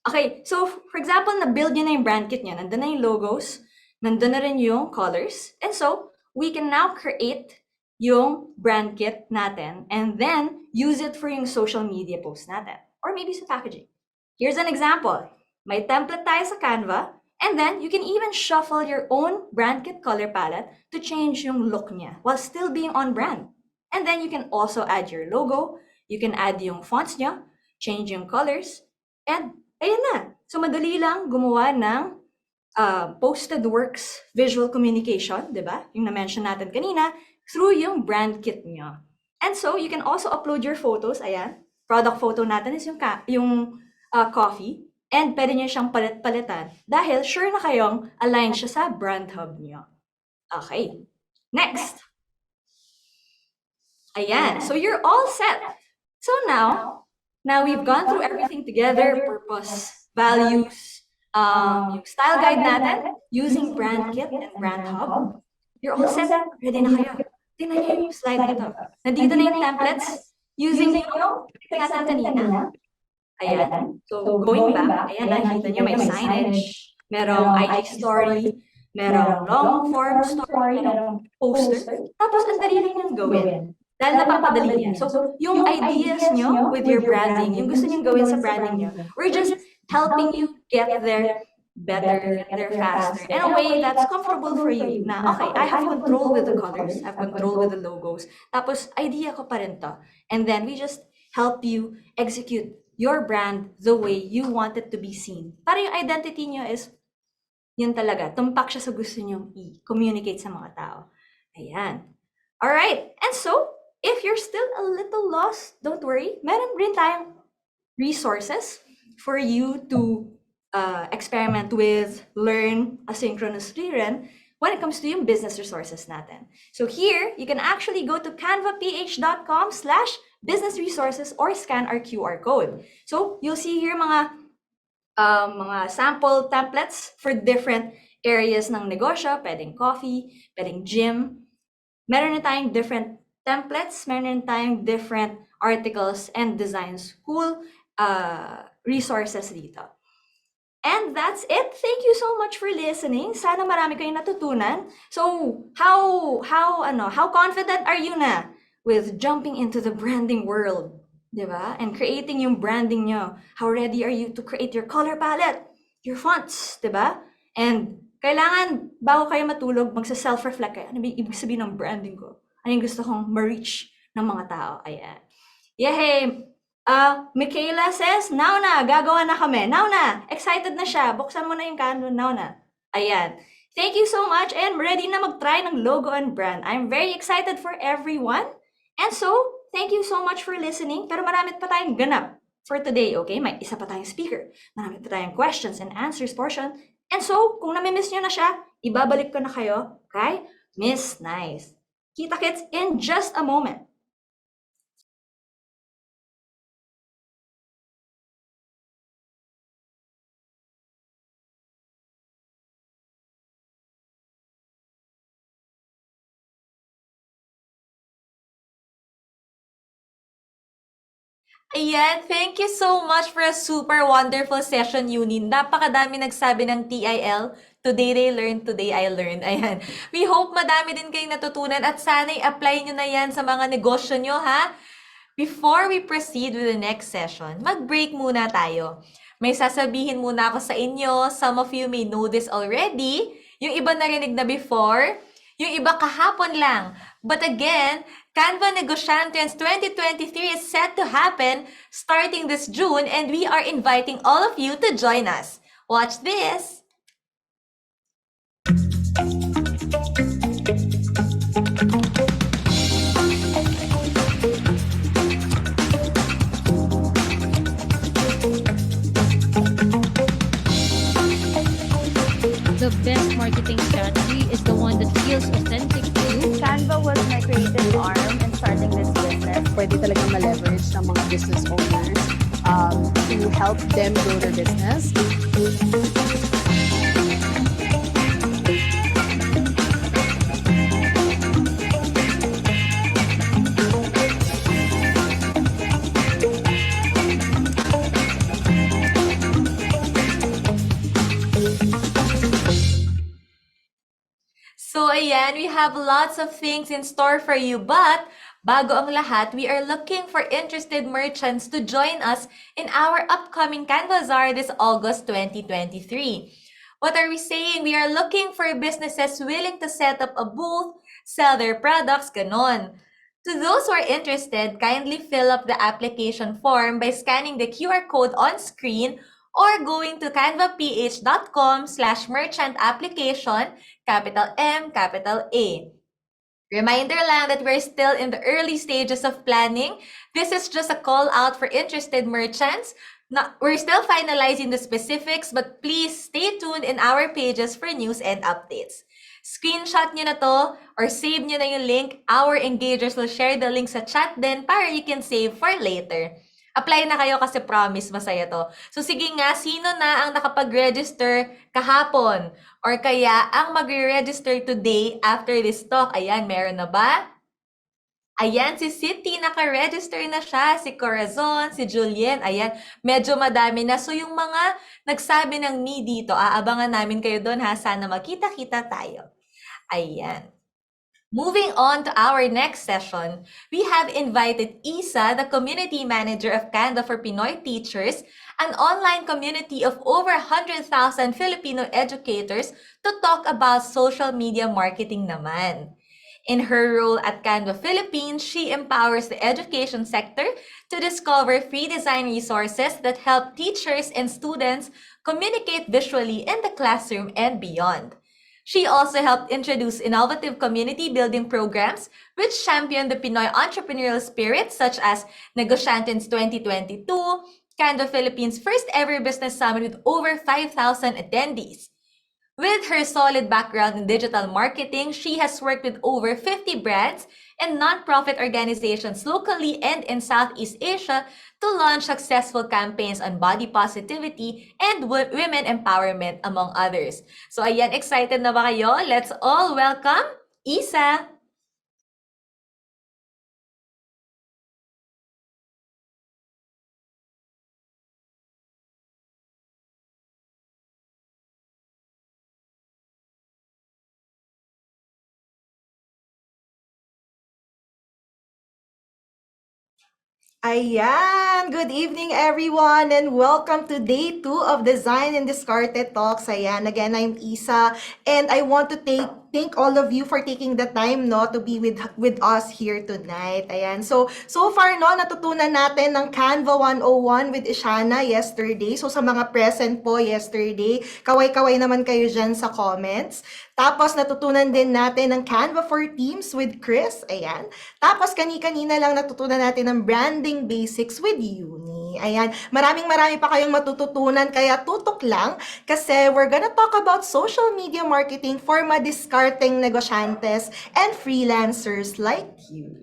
Okay, so for example, na-build nyo na yung brand kit nyo, nandun na yung logos, nandun na rin yung colors, and so we can now create yung brand kit natin and then use it for yung social media post natin, or maybe sa packaging. Here's an example. May template tayo sa Canva, and then you can even shuffle your own brand kit color palette to change yung look niya while still being on brand. And then you can also add your logo, you can add yung fonts niya, change yung colors, and ayan na. So, madali lang gumawa ng posted works visual communication, di ba? Yung na-mention natin kanina, through yung brand kit nyo. And so, you can also upload your photos. Ayan. Product photo natin is yung coffee. And pwede nyo siyang palit-palitan dahil sure na kayong align siya sa brand hub nyo. Okay. Next. Ayan. So, you're all set. So, now we've gone through everything together, purpose, values, yung style guide natin, using brand kit and brand hub. You're all set. Ready na kayo. Tingnan niyo yung slide nito. Nandito na yung templates using yung natin kanina. Ayan. So, going back, ayan, nakikita niyo may signage, merong IG story, merong long form story, merong poster. Tapos, ang dali rin yung gawin. Dahil napapadali yan. So, yung ideas nyo with your branding, yung gusto nyo gawin sa branding nyo, we're just helping you get there better, get there faster, in a way that's comfortable for you. Na, okay, I have control with the colors, I have control with the logos, tapos idea ko pa rin to. And then we just help you execute your brand the way you want it to be seen. Para yung identity nyo is, yun talaga, tumpak siya sa gusto nyong i-communicate sa mga tao. Ayan. Alright, and so, if you're still a little lost, don't worry. Meron rin tayong resources for you to experiment with, learn asynchronously rin when it comes to yung business resources natin. So here, you can actually go to canvaph.com/businessresources or scan our QR code. So you'll see here mga sample templates for different areas ng negosyo. Pwedeng coffee, pwedeng gym. Meron na tayong different templates, meron tayong different articles and designs, cool resources dito. And that's it. Thank you so much for listening. Sana marami kayong natutunan. So, how confident are you na with jumping into the branding world, diba? And creating yung branding nyo. How ready are you to create your color palette, your fonts, diba? And kailangan, bago kayo matulog, magsa-self-reflect kayo. Ano ba yung ibig sabihin ng branding ko? Ano yung gusto kong ma-reach ng mga tao? Ayan. Yehey! Michaela says, now na, gagawa na kami. Now na, excited na siya. Buksan mo na yung Canva, now na. Ayan. Thank you so much and ready na mag-try ng logo and brand. I'm very excited for everyone. And so, thank you so much for listening. Pero marami pa tayong ganap for today, okay? May isa pa tayong speaker. Marami pa tayong questions and answers portion. And so, kung namimiss nyo na siya, ibabalik ko na kayo kay Miss Nice. Kita kits in just a moment. Ayan, thank you so much for a super wonderful session, Yuni. Napakadami nagsabi ng TIL. Today they learn, today I learn. Ayan. We hope madami din kayong natutunan at sana'y apply nyo na yan sa mga negosyo nyo, ha? Before we proceed with the next session, mag-break muna tayo. May sasabihin muna ako sa inyo. Some of you may know this already. Yung iba narinig na before. Yung iba kahapon lang. But again, Canva Negosyantens 2023 is set to happen starting this June and we are inviting all of you to join us. Watch this! The best marketing strategy is the one that feels authentic to you. Canva was my creative arm in starting this business. Pwede talagang ma-leverage ng mga business owners to help them grow their business. So ayan, we have lots of things in store for you, but bago ang lahat, we are looking for interested merchants to join us in our upcoming Canvazar this August 2023. What are we saying? We are looking for businesses willing to set up a booth, sell their products, ganon. To those who are interested, kindly fill up the application form by scanning the QR code on screen or going to canvaph.com/merchant application, capital M, capital A. Reminder lang that we're still in the early stages of planning. This is just a call out for interested merchants. We're still finalizing the specifics, but please stay tuned in our pages for news and updates. Screenshot nyo na to or save nyo na yung link. Our engagers will share the link sa chat din para you can save for later. Apply na kayo kasi promise masaya to. So sige nga, sino na ang nakapag-register kahapon? Or kaya ang magre-register today after this talk? Ayan, meron na ba? Ayan, si City, naka-register na siya. Si Corazon, si Julien, ayan, medyo madami na. So yung mga nagsabi ng me dito, aabangan namin kayo doon ha. Sana makita-kita tayo. Ayan. Moving on to our next session, we have invited Isa, the Community Manager of Canva for Pinoy Teachers, an online community of over 100,000 Filipino educators, to talk about social media marketing naman. In her role at Canva Philippines, she empowers the education sector to discover free design resources that help teachers and students communicate visually in the classroom and beyond. She also helped introduce innovative community building programs which champion the Pinoy entrepreneurial spirit, such as Negosyantens 2022, Canva Philippines' first ever business summit with over 5,000 attendees. With her solid background in digital marketing, she has worked with over 50 brands and nonprofit organizations locally and in Southeast Asia to launch successful campaigns on body positivity and women empowerment, among others. So ayan, excited na ba kayo? Let's all welcome Isa! Ayan! Good evening, everyone, and welcome to day 2 of Design and Diskarte Talks. Ayan, again, I'm Isa, and I want to thank all of you for taking the time, no, to be with us here tonight. Ayan, so far, no, natutunan natin ng Canva 101 with Ishana yesterday. So, sa mga present po yesterday, kaway-kaway naman kayo dyan sa comments. Tapos, natutunan din natin ng Canva for Teams with Chris. Ayan. Tapos, kani-kanina lang natutunan natin ng branding basics with Yuni. Yuni. Ayan, marami pa kayong matututunan, kaya tutok lang kasi we're gonna talk about social media marketing for madiskarteng negosyantes and freelancers like you.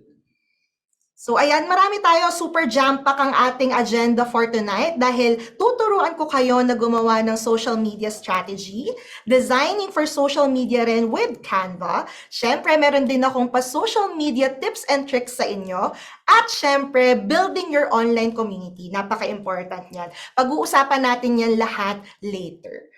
So ayan, marami tayo, super jam-pack ang ating agenda for tonight dahil tuturuan ko kayo na gumawa ng social media strategy, designing for social media rin with Canva. Syempre, meron din akong pa-social media tips and tricks sa inyo. At syempre, building your online community. Napaka-important yan. Pag-uusapan natin yan lahat later.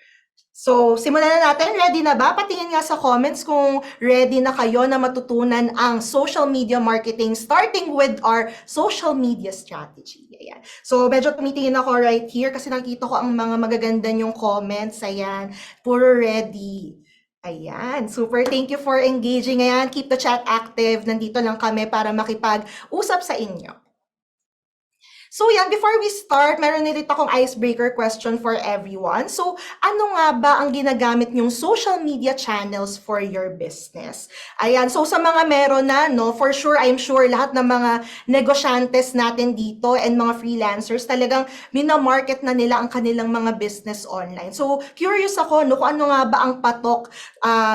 So, simulan na natin. Ready na ba? Patingin nga sa comments kung ready na kayo na matutunan ang social media marketing starting with our social media strategy. Ayan. So, medyo tumitingin ako right here kasi nakita ko ang mga magaganda yung comments. Ayan. Puro ready. Ayan. Super. Thank you for engaging. Ayan. Keep the chat active. Nandito lang kami para makipag-usap sa inyo. So yan, before we start, meron ulit akong icebreaker question for everyone. So ano nga ba ang ginagamit nyong social media channels for your business? Ayan, so sa mga meron na, no, for sure, I'm sure lahat ng mga negosyantes natin dito and mga freelancers, talagang minamarket na nila ang kanilang mga business online. So curious ako, no, kung ano nga ba ang patok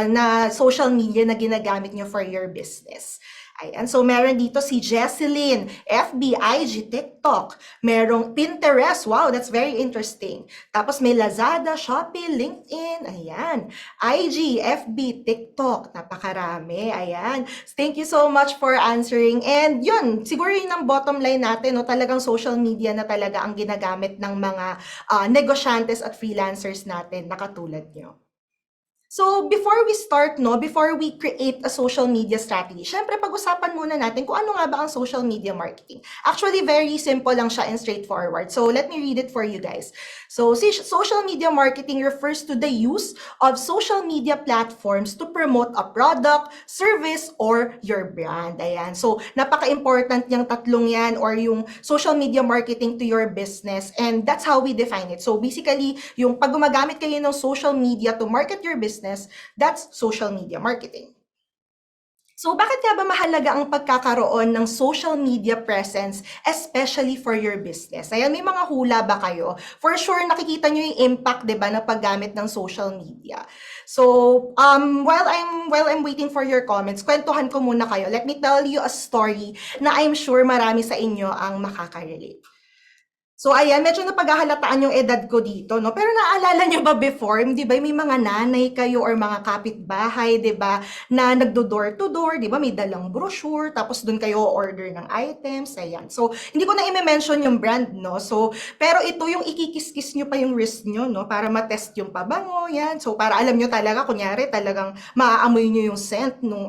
na social media na ginagamit nyo for your business. Ayan, so meron dito si Jesselyn, FB, IG, TikTok. Merong Pinterest, wow, that's very interesting. Tapos may Lazada, Shopee, LinkedIn, ayan. IG, FB, TikTok, napakarami, ayan. Thank you so much for answering. And yun, siguro yun ang bottom line natin, no? Talagang social media na talaga ang ginagamit ng mga negosyantes at freelancers natin na katulad nyo. So, before we start, no, before we create a social media strategy, syempre pag-usapan muna natin kung ano nga ba ang social media marketing. Actually, very simple lang siya and straightforward. So, let me read it for you guys. So, social media marketing refers to the use of social media platforms to promote a product, service, or your brand. Ayan. So, napaka-important yung tatlong yan or yung social media marketing to your business. And that's how we define it. So, basically, yung pag gumagamit kayo ng social media to market your business, that's social media marketing. So, bakit nga ba mahalaga ang pagkakaroon ng social media presence, especially for your business? Ayan, may mga hula ba kayo? For sure, nakikita nyo yung impact, di ba, na paggamit ng social media. So, while I'm waiting for your comments, kwentuhan ko muna kayo. Let me tell you a story na I'm sure marami sa inyo ang makaka-relate. So ayan, medyo napaghahalataan yung edad ko dito, no? Pero naalala nyo ba before, di ba, may mga nanay kayo or mga kapitbahay, di ba, na nagdo-door to door, di ba, may dalang brochure, tapos dun kayo order ng items, ayan. So, hindi ko na i-mention yung brand, no? So, pero ito yung ikikis-kis nyo pa yung wrist nyo, no? Para matest yung pabango, yan. So, para alam nyo talaga, kunyari, talagang maaamoy nyo yung scent nung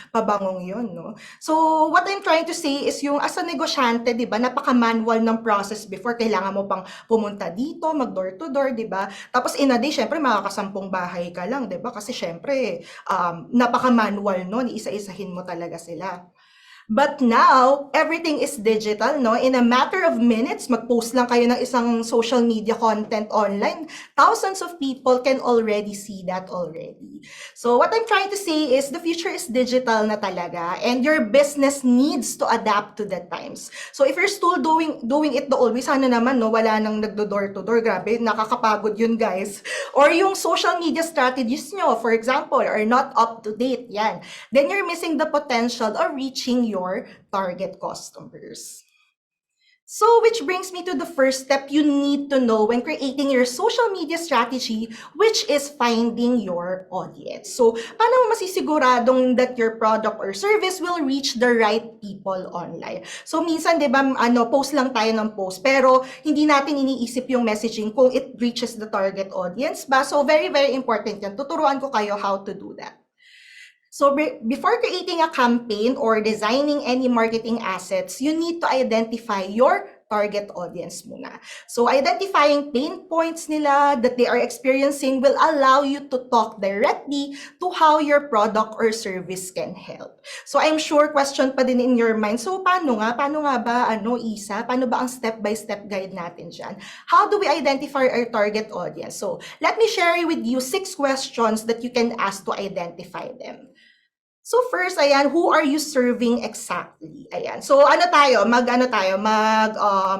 pabangong yun, no? So, what I'm trying to say is yung as a negosyante, di ba, napaka-manual ng process before, kailangan mo pang pumunta dito, mag-door to door, di ba? Tapos in a day, syempre, makakasampung bahay ka lang, di ba? Kasi syempre, napaka-manual nun, isa-isahin mo talaga sila. But now, everything is digital, no? In a matter of minutes, mag-post lang kayo ng isang social media content online. Thousands of people can already see that already. So what I'm trying to say is the future is digital na talaga and your business needs to adapt to the times. So if you're still doing it the old way, sana naman, no, wala nang nagdo-door to door. Grabe, nakakapagod yun, guys. Or yung social media strategies nyo, for example, are not up to date, yan. Then you're missing the potential of reaching your target customers. So, which brings me to the first step you need to know when creating your social media strategy, which is finding your audience. So, paano mo masisiguradong that your product or service will reach the right people online? So, minsan, di ba, post lang tayo ng post, pero hindi natin iniisip yung messaging kung it reaches the target audience ba? So, very, very important yan. Tuturuan ko kayo how to do that. So before creating a campaign or designing any marketing assets, you need to identify your target audience muna. So identifying pain points nila that they are experiencing will allow you to talk directly to how your product or service can help. So I'm sure question pa din in your mind, so paano nga ba, Isa? Paano ba ang step-by-step guide natin dyan? How do we identify our target audience? So let me share with you 6 questions that you can ask to identify them. So first, ayan, who are you serving exactly? Ayan. So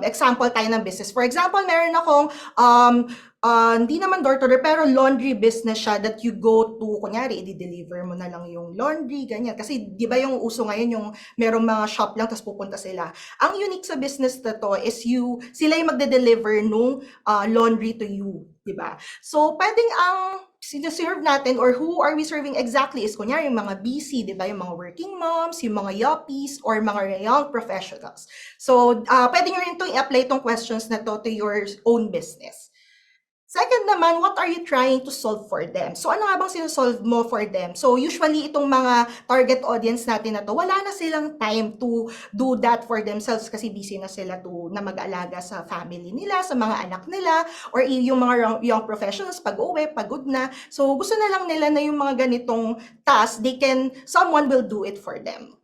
example tayo ng business. For example, meron akong hindi naman door-to-door, pero laundry business siya that you go to, kunyari, i-deliver mo na lang yung laundry, ganyan. Kasi di ba yung uso ngayon, yung merong mga shop lang, tapos pupunta sila. Ang unique sa business na to is sila yung magde-deliver nung laundry to you, di ba? So, pwedeng ang sinaserve natin or who are we serving exactly is kunyari yung mga busy, di ba? Yung mga working moms, yung mga yuppies, or mga young professionals. So, pwede nyo rin itong i-apply itong questions na to your own business. Second naman, what are you trying to solve for them? So, ano nga bang sinasolve mo for them? So, usually, itong mga target audience natin na to, wala na silang time to do that for themselves kasi busy na sila na mag-alaga sa family nila, sa mga anak nila, or yung mga young professionals, pag-uwi, pagod na. So, gusto na lang nila na yung mga ganitong task, someone will do it for them.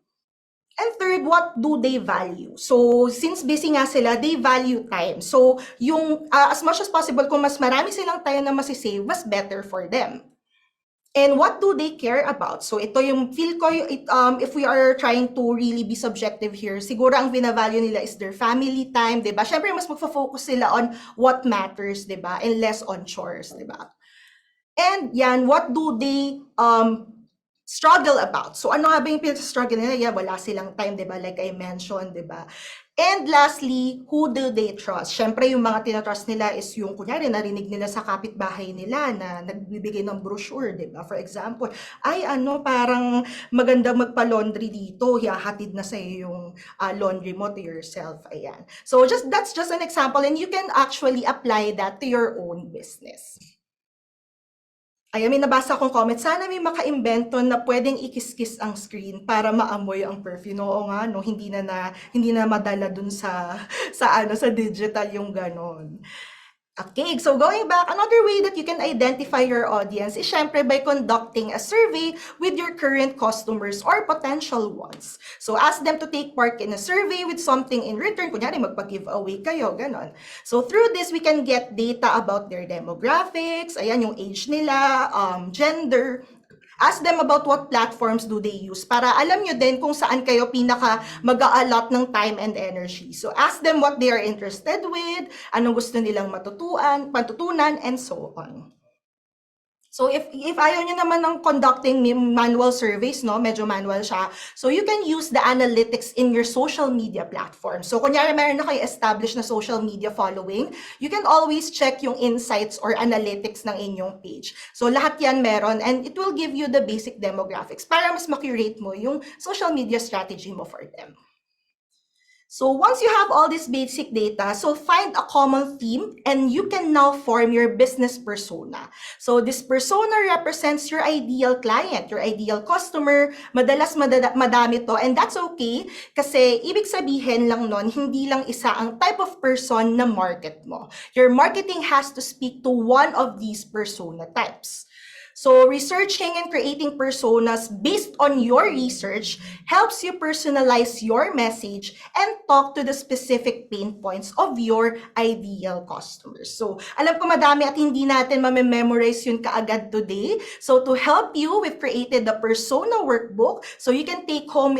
And third, what do they value? So, since busy nga sila, they value time. So, yung as much as possible, kung mas marami silang time na masisave, mas better for them. And what do they care about? So, ito yung feel ko, if we are trying to really be subjective here, siguro ang binavalue nila is their family time, diba? Syempre, mas magfo-focus sila on what matters, diba? And less on chores, diba? And yan, what do they struggle about? So, ano nga ba yung pinag-struggle nila? Yeah, wala silang time, diba? Like I mentioned, diba? And lastly, who do they trust? Syempre, yung mga tinatrust nila is yung, kunyari, narinig nila sa kapitbahay nila na nagbibigay ng brochure, diba? For example, parang maganda magpa-laundry dito, hahatid na sa'yo yung laundry mo to yourself. Ayan. So, that's just an example, and you can actually apply that to your own business. Ayan, may nabasa akong comment. Sana may maka-imbento na pwedeng ikis-kiss ang screen para maamoy ang perfume. Oo nga, no? Hindi na madala dun sa digital yung ganon. Okay, so going back, another way that you can identify your audience is syempre by conducting a survey with your current customers or potential ones. So ask them to take part in a survey with something in return. Kunyari, magpa-giveaway kayo, ganon. So through this, we can get data about their demographics, ayan, yung age nila, gender. Ask them about what platforms do they use para alam nyo din kung saan kayo pinaka mag-a-allot ng time and energy. So ask them what they are interested with, anong gusto nilang matutunan, and so on. So if ayaw nyo naman ng conducting manual surveys, no, medyo manual siya, so you can use the analytics in your social media platform. So kunyari meron na kayo established na social media following, you can always check yung insights or analytics ng inyong page. So lahat yan meron, and it will give you the basic demographics para mas ma-curate mo yung social media strategy mo for them. So once you have all this basic data, so find a common theme and you can now form your business persona. So this persona represents your ideal client, your ideal customer. Madalas madami to, and that's okay kasi ibig sabihin lang nun, hindi lang isa ang type of person na market mo. Your marketing has to speak to one of these persona types. So researching and creating personas based on your research helps you personalize your message and talk to the specific pain points of your ideal customers. So alam ko madami at hindi natin mamememorize yun kaagad today. So to help you, we've created the persona workbook. So you can take it home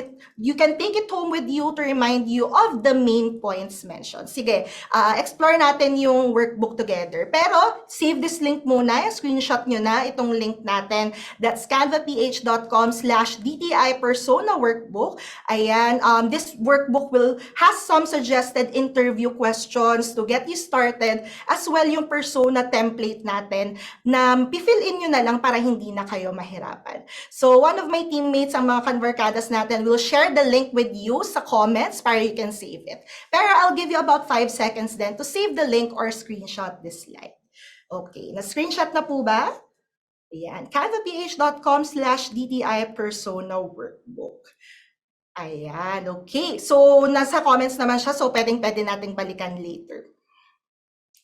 with you to remind you of the main points mentioned. Sige, explore natin yung workbook together. Pero save this link muna, screenshot nyo na itong link natin. That's canvaph.com/DTI Persona Workbook. Ayan, this workbook has some suggested interview questions to get you started, as well yung persona template natin na fill in nyo na lang para hindi na kayo mahirapan. So one of my teammates, ang mga Canvarkadas natin, will share the link with you sa comments para you can save it. Pero I'll give you about 5 seconds then to save the link or screenshot this slide. Okay, na-screenshot na po ba? Ayan, canvaph.com/DTI Persona Workbook. Ayan, okay. So, nasa comments naman siya, so pwede nating balikan later.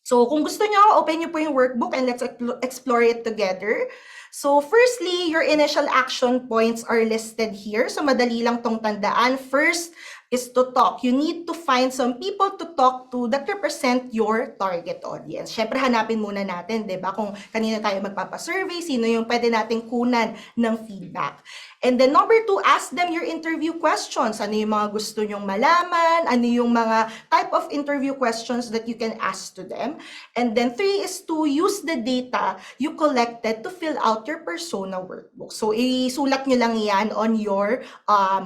So, kung gusto nyo, open nyo po yung workbook and let's explore it together. So, firstly, your initial action points are listed here. So, madali lang tong tandaan. First, is to talk. You need to find some people to talk to that represent your target audience. Syempre, hanapin muna natin, di ba, kung kanina tayo magpapasurvey, sino yung pwede nating kunan ng feedback. And then number 2, ask them your interview questions. Ano yung mga gusto nyong malaman? Ano yung mga type of interview questions that you can ask to them? And then 3 is to use the data you collected to fill out your persona workbook. So, isulat nyo lang yan on your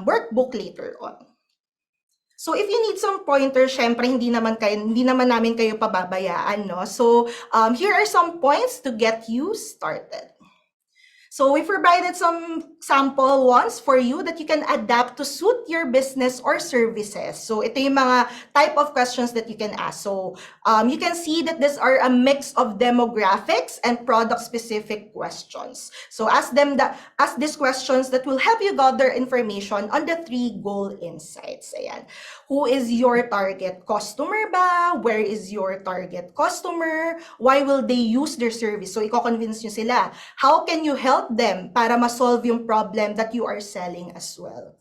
workbook later on. So, if you need some pointers, syempre, hindi naman namin kayo pababayaan, no? So, here are some points to get you started. So we provided some sample ones for you that you can adapt to suit your business or services. So ito yung mga type of questions that you can ask. So you can see that these are a mix of demographics and product-specific questions. So ask these questions that will help you gather information on the 3 goal insights. Ayan. Who is your target customer ba? Where is your target customer? Why will they use their service? So i-convince nyo sila. How can you help them para ma-solve yung problem that you are selling as well?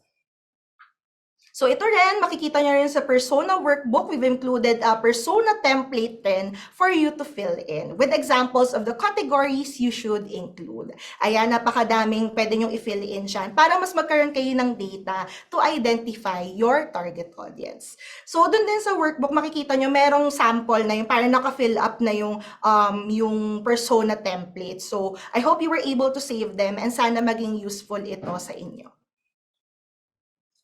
So ito rin, makikita nyo rin sa persona workbook, we've included a persona template rin for you to fill in with examples of the categories you should include. Ayan, napakadaming pwede nyong i-fill in dyan para mas magkaroon kayo ng data to identify your target audience. So dun din sa workbook, makikita nyo merong sample na yung parang naka-fill up na yung persona template. So I hope you were able to save them and sana maging useful ito sa inyo.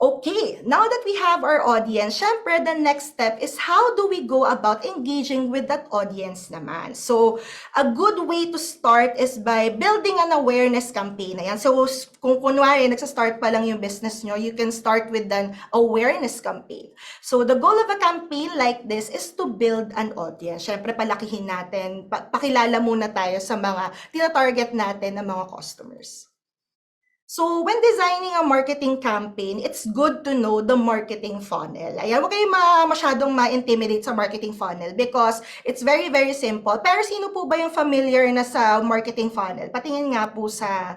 Okay, now that we have our audience, syempre, the next step is how do we go about engaging with that audience naman? So, a good way to start is by building an awareness campaign. Ayan. So, kung kunwari, nagsastart pa lang yung business nyo, you can start with an awareness campaign. So, the goal of a campaign like this is to build an audience. Syempre, palakihin natin, pakilala muna tayo sa mga tina-target natin na mga customers. So, when designing a marketing campaign, it's good to know the marketing funnel. Ayan, huwag kayo masyadong ma-intimidate sa marketing funnel because it's very, very simple. Pero sino po ba yung familiar na sa marketing funnel? Patingin nga po sa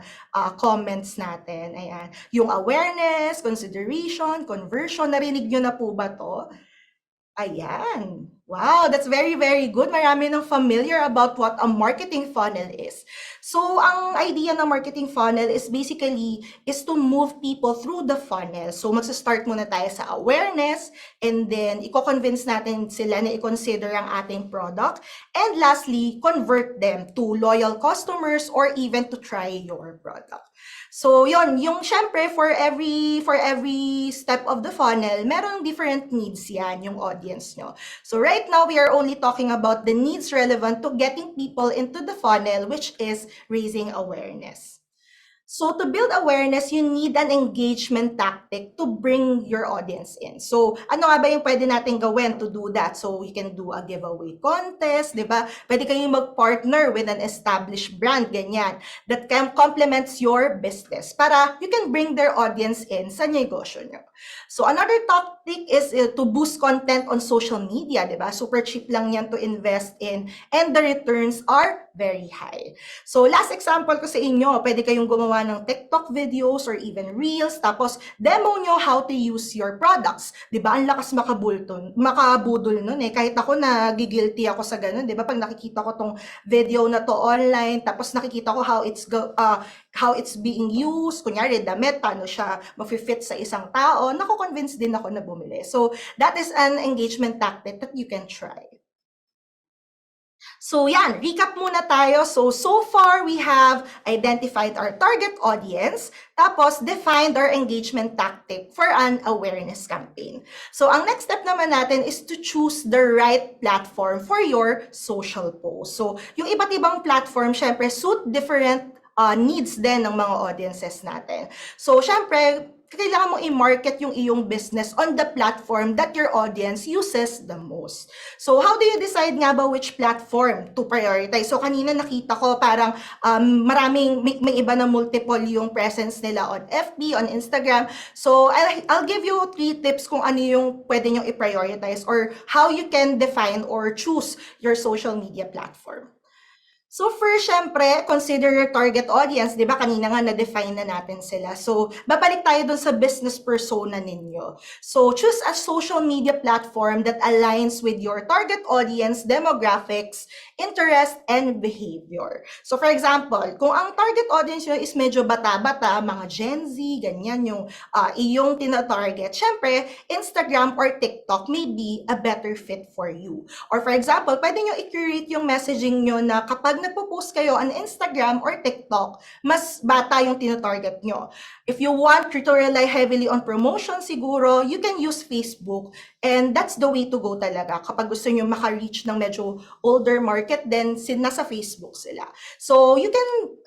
comments natin. Ayan, yung awareness, consideration, conversion, narinig nyo na po ba to? Ayan. Wow, that's very, very good. Marami nang familiar about what a marketing funnel is. So, ang idea ng marketing funnel is basically to move people through the funnel. So, magsa-start muna tayo sa awareness and then i-convince natin sila na i-consider ang ating product. And lastly, convert them to loyal customers or even to try your product. So, yon, yung syempre for every step of the funnel, merong different needs yan, yung audience nyo. So, right now, we are only talking about the needs relevant to getting people into the funnel, which is raising awareness. So, to build awareness, you need an engagement tactic to bring your audience in. So, ano nga ba yung pwede natin gawin to do that? So, we can do a giveaway contest, di ba? Pwede kayong mag-partner with an established brand, ganyan, that complements your business para you can bring their audience in sa negosyo nyo. So, another tactic is to boost content on social media, di ba? Super cheap lang yan to invest in and the returns are very high. So, last example ko sa inyo, pwede kayong gumawa ng TikTok videos or even Reels, tapos demo nyo how to use your products. Diba? Ang lakas makabudol nun eh. Kahit ako nagigilty ako sa ganun, diba? Pag nakikita ko tong video na to online, tapos nakikita ko how it's being used, kunyari damit, paano siya mafi-fit sa isang tao, nako-convince din ako na bumili. So, that is an engagement tactic that you can try. So yan, recap muna tayo. So far, we have identified our target audience, tapos defined our engagement tactic for an awareness campaign. So ang next step naman natin is to choose the right platform for your social post. So yung iba't ibang platform, syempre, suit different needs din ng mga audiences natin. So syempre, kailangan mo i-market yung iyong business on the platform that your audience uses the most. So, how do you decide nga ba which platform to prioritize? So, kanina nakita ko parang may iba na multiple yung presence nila on FB, on Instagram. So, I'll give you 3 tips kung ano yung pwede nyong i-prioritize or how you can define or choose your social media platform. So first, syempre, consider your target audience. Di ba? Kanina nga na-define na natin sila. So, babalik tayo dun sa business persona ninyo. So, choose a social media platform that aligns with your target audience, demographics, interest, and behavior. So, for example, kung ang target audience nyo is medyo bata-bata, mga Gen Z, ganyan yung iyong tina-target, syempre, Instagram or TikTok may be a better fit for you. Or for example, pwede nyo i-curate yung messaging nyo na kapag nagpo-post kayo on Instagram or TikTok, mas bata yung tinatarget nyo. If you want to rely heavily on promotion siguro, you can use Facebook, and that's the way to go talaga. Kapag gusto nyo maka-reach ng medyo older market, then nasa Facebook sila. So you can,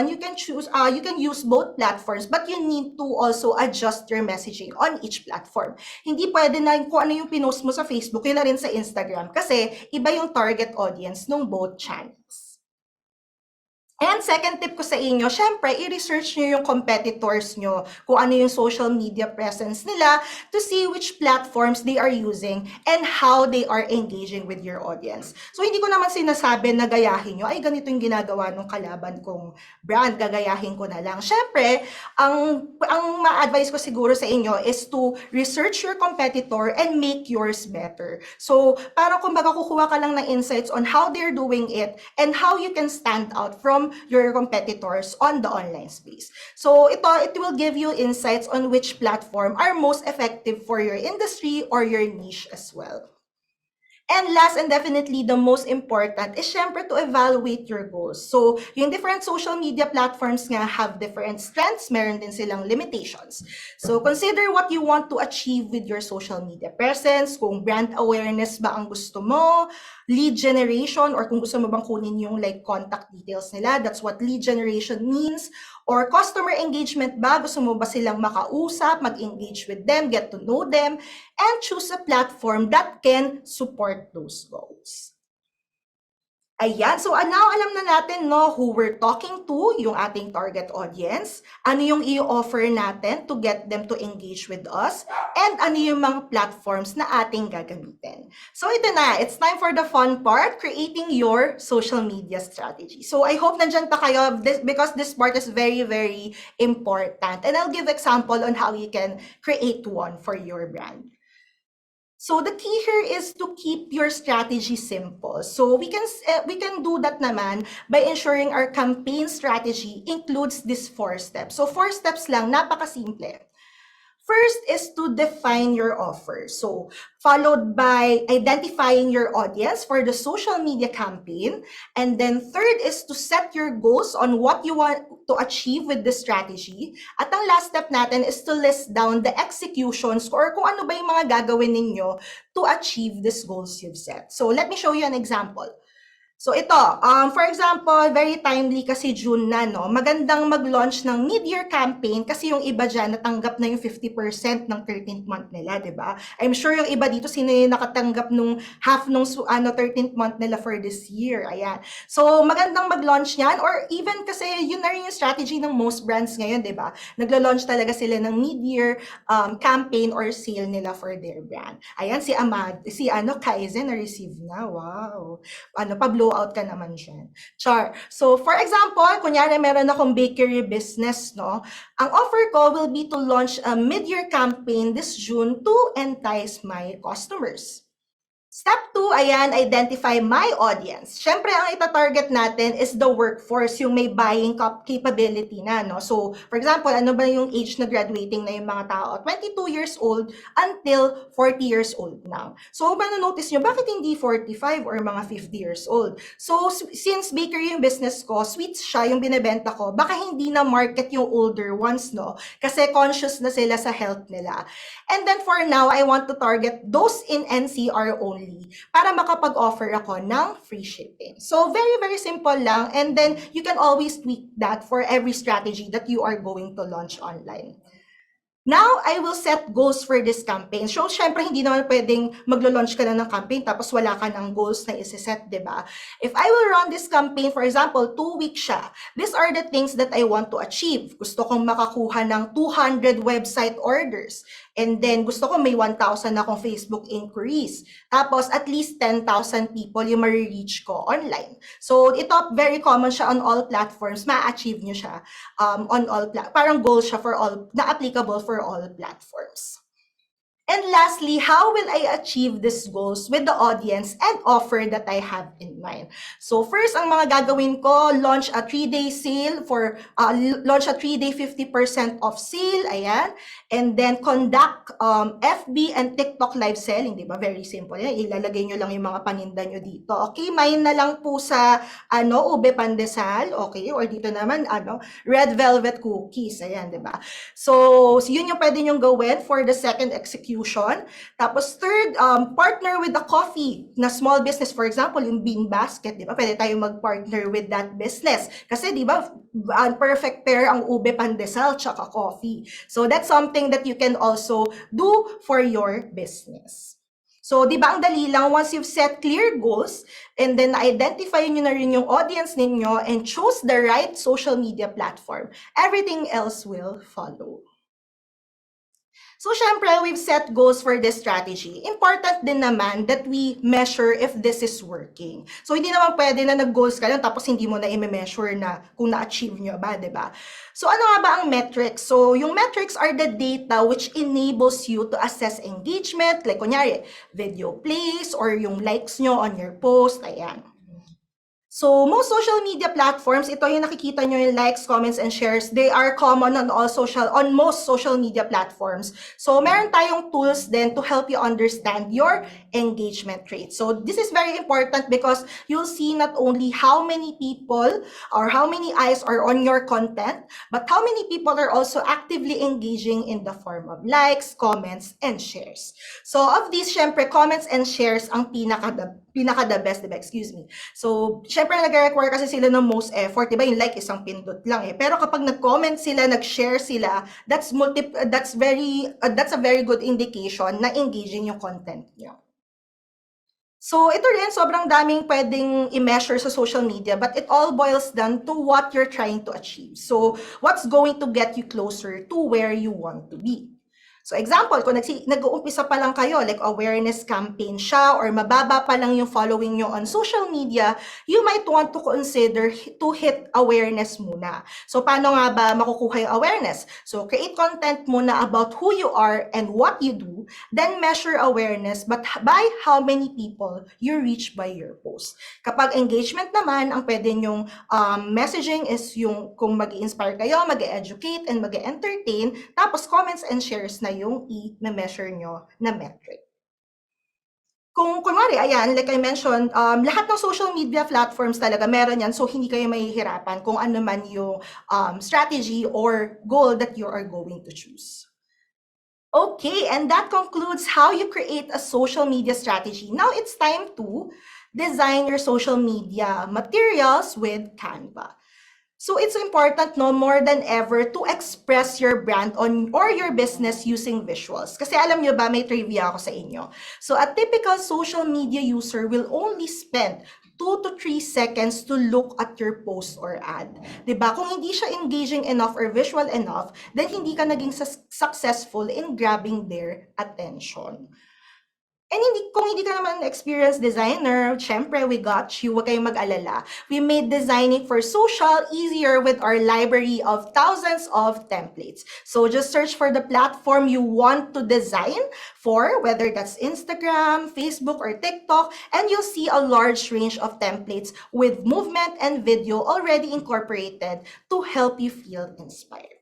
you can choose, you can use both platforms, but you need to also adjust your messaging on each platform. Hindi pwede na kung ano yung pinost mo sa Facebook, yun na rin sa Instagram, kasi iba yung target audience ng both channels. And second tip ko sa inyo, syempre, i-research nyo yung competitors nyo, kung ano yung social media presence nila, to see which platforms they are using and how they are engaging with your audience. So, hindi ko naman sinasabi na gayahin nyo, ay ganito yung ginagawa ng kalaban kong brand, gagayahin ko na lang. Syempre, ang ma-advise ko siguro sa inyo is to research your competitor and make yours better. So, parang kumbaga kukuha ka lang ng insights on how they're doing it and how you can stand out from your competitors on the online space. So it will give you insights on which platform are most effective for your industry or your niche as well. And last and definitely the most important is syempre to evaluate your goals. So, yung different social media platforms nga have different strengths, meron din silang limitations. So, consider what you want to achieve with your social media presence, kung brand awareness ba ang gusto mo, lead generation, or kung gusto mo bang kunin yung like contact details nila, that's what lead generation means, or customer engagement ba, gusto mo ba silang makausap, mag-engage with them, get to know them, and choose a platform that can support those goals. Ayan, so now alam na natin no, who we're talking to, yung ating target audience, ano yung i-offer natin to get them to engage with us, and ano yung mga platforms na ating gagamitin. So ito na, it's time for the fun part, creating your social media strategy. So I hope nandyan pa kayo because this part is very, very important. And I'll give example on how you can create one for your brand. So the key here is to keep your strategy simple. So we can do that naman by ensuring our campaign strategy includes these 4 steps. So 4 steps lang, napakasimple. First is to define your offer. So, followed by identifying your audience for the social media campaign. And then third is to set your goals on what you want to achieve with the strategy. At ang last step natin is to list down the executions or kung ano ba yung mga gagawin ninyo to achieve these goals you've set. So, let me show you an example. So ito, for example, very timely kasi June na, no? Magandang mag-launch ng mid-year campaign kasi yung iba dyan natanggap na yung 50% ng 13th month nila, di ba? I'm sure yung iba dito, sino yung nakatanggap nung half nung 13th month nila for this year. Ayan. So magandang mag-launch yan, or even kasi yun na rin yung strategy ng most brands ngayon, di ba? Nagla-launch talaga sila ng mid-year campaign or sale nila for their brand. Ayan, si Kaizen na-receive na. Wow. Pa-blow out ka naman dyan. Char. So, for example, kunyari meron akong bakery business, no? Ang offer ko will be to launch a mid-year campaign this June to entice my customers. Step 2, ayan, identify my audience. Siyempre, ang ita-target natin is the workforce, yung may buying capability na, no? So, for example, ano ba yung age na graduating na yung mga tao? 22 years old until 40 years old now. So, notice nyo, bakit hindi 45 or mga 50 years old? So, since bakery yung business ko, sweets siya yung binibenta ko, baka hindi na market yung older ones, no? Kasi conscious na sila sa health nila. And then for now, I want to target those in NCR only para makapag-offer ako ng free shipping. So, very, very simple lang. And then, you can always tweak that for every strategy that you are going to launch online. Now, I will set goals for this campaign. So, syempre, hindi naman pwedeng maglo-launch ka na ng campaign tapos wala ka ng goals na isi-set, di ba? If I will run this campaign, for example, 2 weeks siya, these are the things that I want to achieve. Gusto kong makakuha ng 200 website orders. And then gusto ko may 1,000 akong Facebook inquiries. Tapos at least 10,000 people yung ma-reach ko online. So ito very common siya on all platforms. Ma-achieve nyo siya on all parang goal siya for all, na applicable for all platforms. And lastly, how will I achieve these goals with the audience and offer that I have in mind? So first, ang mga gagawin ko, launch a 3-day sale launch a 3-day 50% off sale, ayan. And then conduct FB and TikTok live selling, di ba? Very simple yan. Ilalagay nyo lang yung mga paninda nyo dito. Okay, main na lang po sa ube pandesal, okay? Or dito naman, red velvet cookies, ayan, di ba? So yun yung pwede nyong gawin for the second execution. Tapos third, partner with a coffee na small business. For example, yung bean basket, di ba? Pwede tayong mag-partner with that business. Kasi di ba, perfect pair ang ube pandesal tsaka coffee. So that's something that you can also do for your business. So, di ba ang dali lang, once you've set clear goals, and then identify nyo na rin yung audience ninyo and choose the right social media platform, everything else will follow. So, syempre, we've set goals for this strategy. Important din naman that we measure if this is working. So, hindi naman pwede na nag-goals ka lang tapos hindi mo na i-measure na kung na-achieve nyo ba, di ba? So, ano nga ba ang metrics? So, yung metrics are the data which enables you to assess engagement, like kunyari, video plays or yung likes nyo on your post, ayan. So, most social media platforms, ito yung nakikita nyo yung likes, comments, and shares. They are common on most social media platforms. So, meron tayong tools then to help you understand your engagement rate. So, this is very important because you'll see not only how many people or how many eyes are on your content, but how many people are also actively engaging in the form of likes, comments, and shares. So, of these, syempre, comments and shares ang pinaka-the best, diba? Excuse me. So, syempre, nag-require kasi sila ng most effort, diba? Yung like, isang pindot lang eh. Pero kapag nag-comment sila, nag-share sila, that's a very good indication na engaging yung content nyo. So, ito rin, sobrang daming pwedeng i-measure sa social media, but it all boils down to what you're trying to achieve. So, what's going to get you closer to where you want to be? So example, kung nag-uumpisa pa lang kayo, like awareness campaign siya, or mababa pa lang yung following nyo on social media, you might want to consider to hit awareness muna. So paano nga ba makukuha yung awareness? So create content muna about who you are and what you do, then measure awareness but by how many people you reach by your post. Kapag engagement naman, ang pwede nyong messaging is yung kung mag-i-inspire kayo, mag-educate, and mag-entertain, tapos comments and shares na yung i-measure nyo na metric. Kung kunwari, ayan, like I mentioned, lahat ng social media platforms talaga meron yan, so hindi kayo mahihirapan kung ano man yung strategy or goal that you are going to choose. Okay, and that concludes how you create a social media strategy. Now it's time to design your social media materials with Canva. So it's important, no, more than ever to express your brand or your business using visuals. Kasi alam nyo ba, may trivia ako sa inyo. So a typical social media user will only spend 2 to 3 seconds to look at your post or ad. Diba? Kung hindi siya engaging enough or visual enough, then hindi ka naging successful in grabbing their attention. And kung hindi ka naman experienced designer, syempre, we got you. Huwag kayong mag-alala. We made designing for social easier with our library of thousands of templates. So just search for the platform you want to design for, whether that's Instagram, Facebook, or TikTok, and you'll see a large range of templates with movement and video already incorporated to help you feel inspired.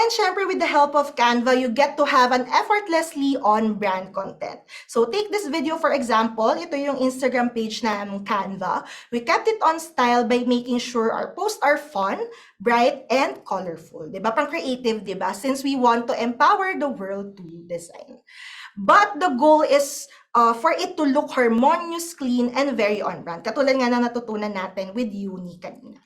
And syempre, with the help of Canva, you get to have an effortlessly on-brand content. So take this video for example. Ito yung Instagram page ng Canva. We kept it on style by making sure our posts are fun, bright, and colorful. Diba? Pang creative, diba? Since we want to empower the world to design. But the goal is for it to look harmonious, clean, and very on-brand. Katulad nga na natutunan natin with Yuni kanina.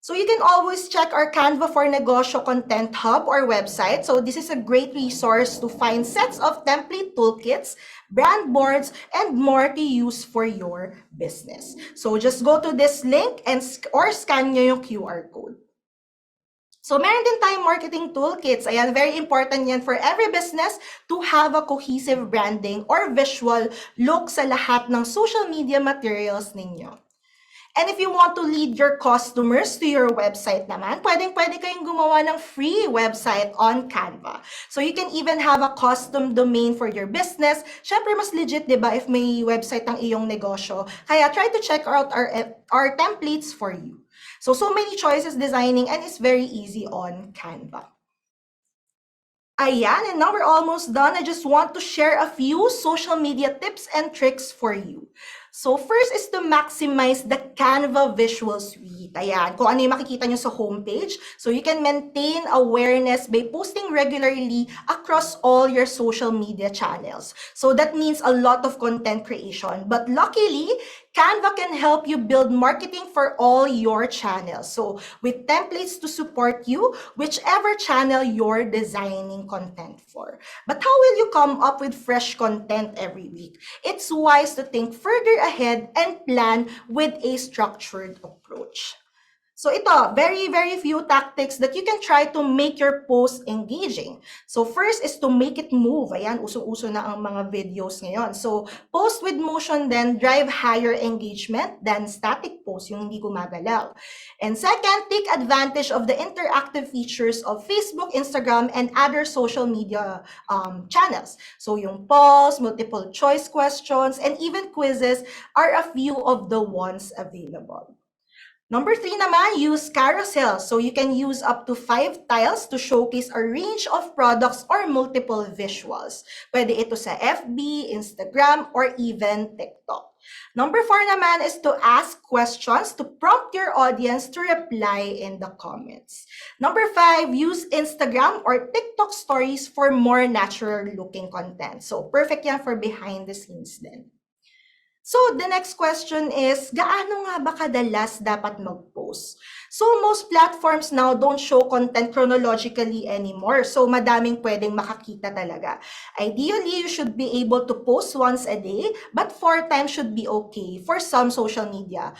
So you can always check our Canva for Negosyo Content Hub or website. So this is a great resource to find sets of template toolkits, brand boards, and more to use for your business. So just go to this link or scan nyo yung QR code. So, meron din tayong marketing toolkits. Ayan, very important yan for every business to have a cohesive branding or visual look sa lahat ng social media materials ninyo. And if you want to lead your customers to your website naman, pwedeng-pwede kayong gumawa ng free website on Canva. So you can even have a custom domain for your business. Syempre, mas legit, di ba, if may website ang iyong negosyo. Kaya try to check out our templates for you. So many choices designing and it's very easy on Canva. Ayan, and now we're almost done. I just want to share a few social media tips and tricks for you. So first is to maximize the Canva visual suite. Ayan, kung ano yung makikita nyo sa homepage. So you can maintain awareness by posting regularly across all your social media channels. So that means a lot of content creation. But luckily, Canva can help you build marketing for all your channels. So with templates to support you, whichever channel you're designing content for. But how will you come up with fresh content every week? It's wise to think further ahead and plan with a structured approach. So ito, very, very few tactics that you can try to make your post engaging. So first is to make it move. Ayan, uso-uso na ang mga videos ngayon. So post with motion then drive higher engagement than static post, yung hindi gumagalaw. And second, take advantage of the interactive features of Facebook, Instagram, and other social media channels. So yung polls, multiple choice questions, and even quizzes are a few of the ones available. Number 3 naman, use carousels. So you can use up to 5 tiles to showcase a range of products or multiple visuals. Pwede ito sa FB, Instagram, or even TikTok. Number 4 naman is to ask questions to prompt your audience to reply in the comments. Number 5, use Instagram or TikTok stories for more natural looking content. So perfect yan for behind the scenes din. So, the next question is, gaano nga ba kadalas dapat mag-post? So, most platforms now don't show content chronologically anymore. So, madaming pwedeng makakita talaga. Ideally, you should be able to post once a day, but 4 times should be okay for some social media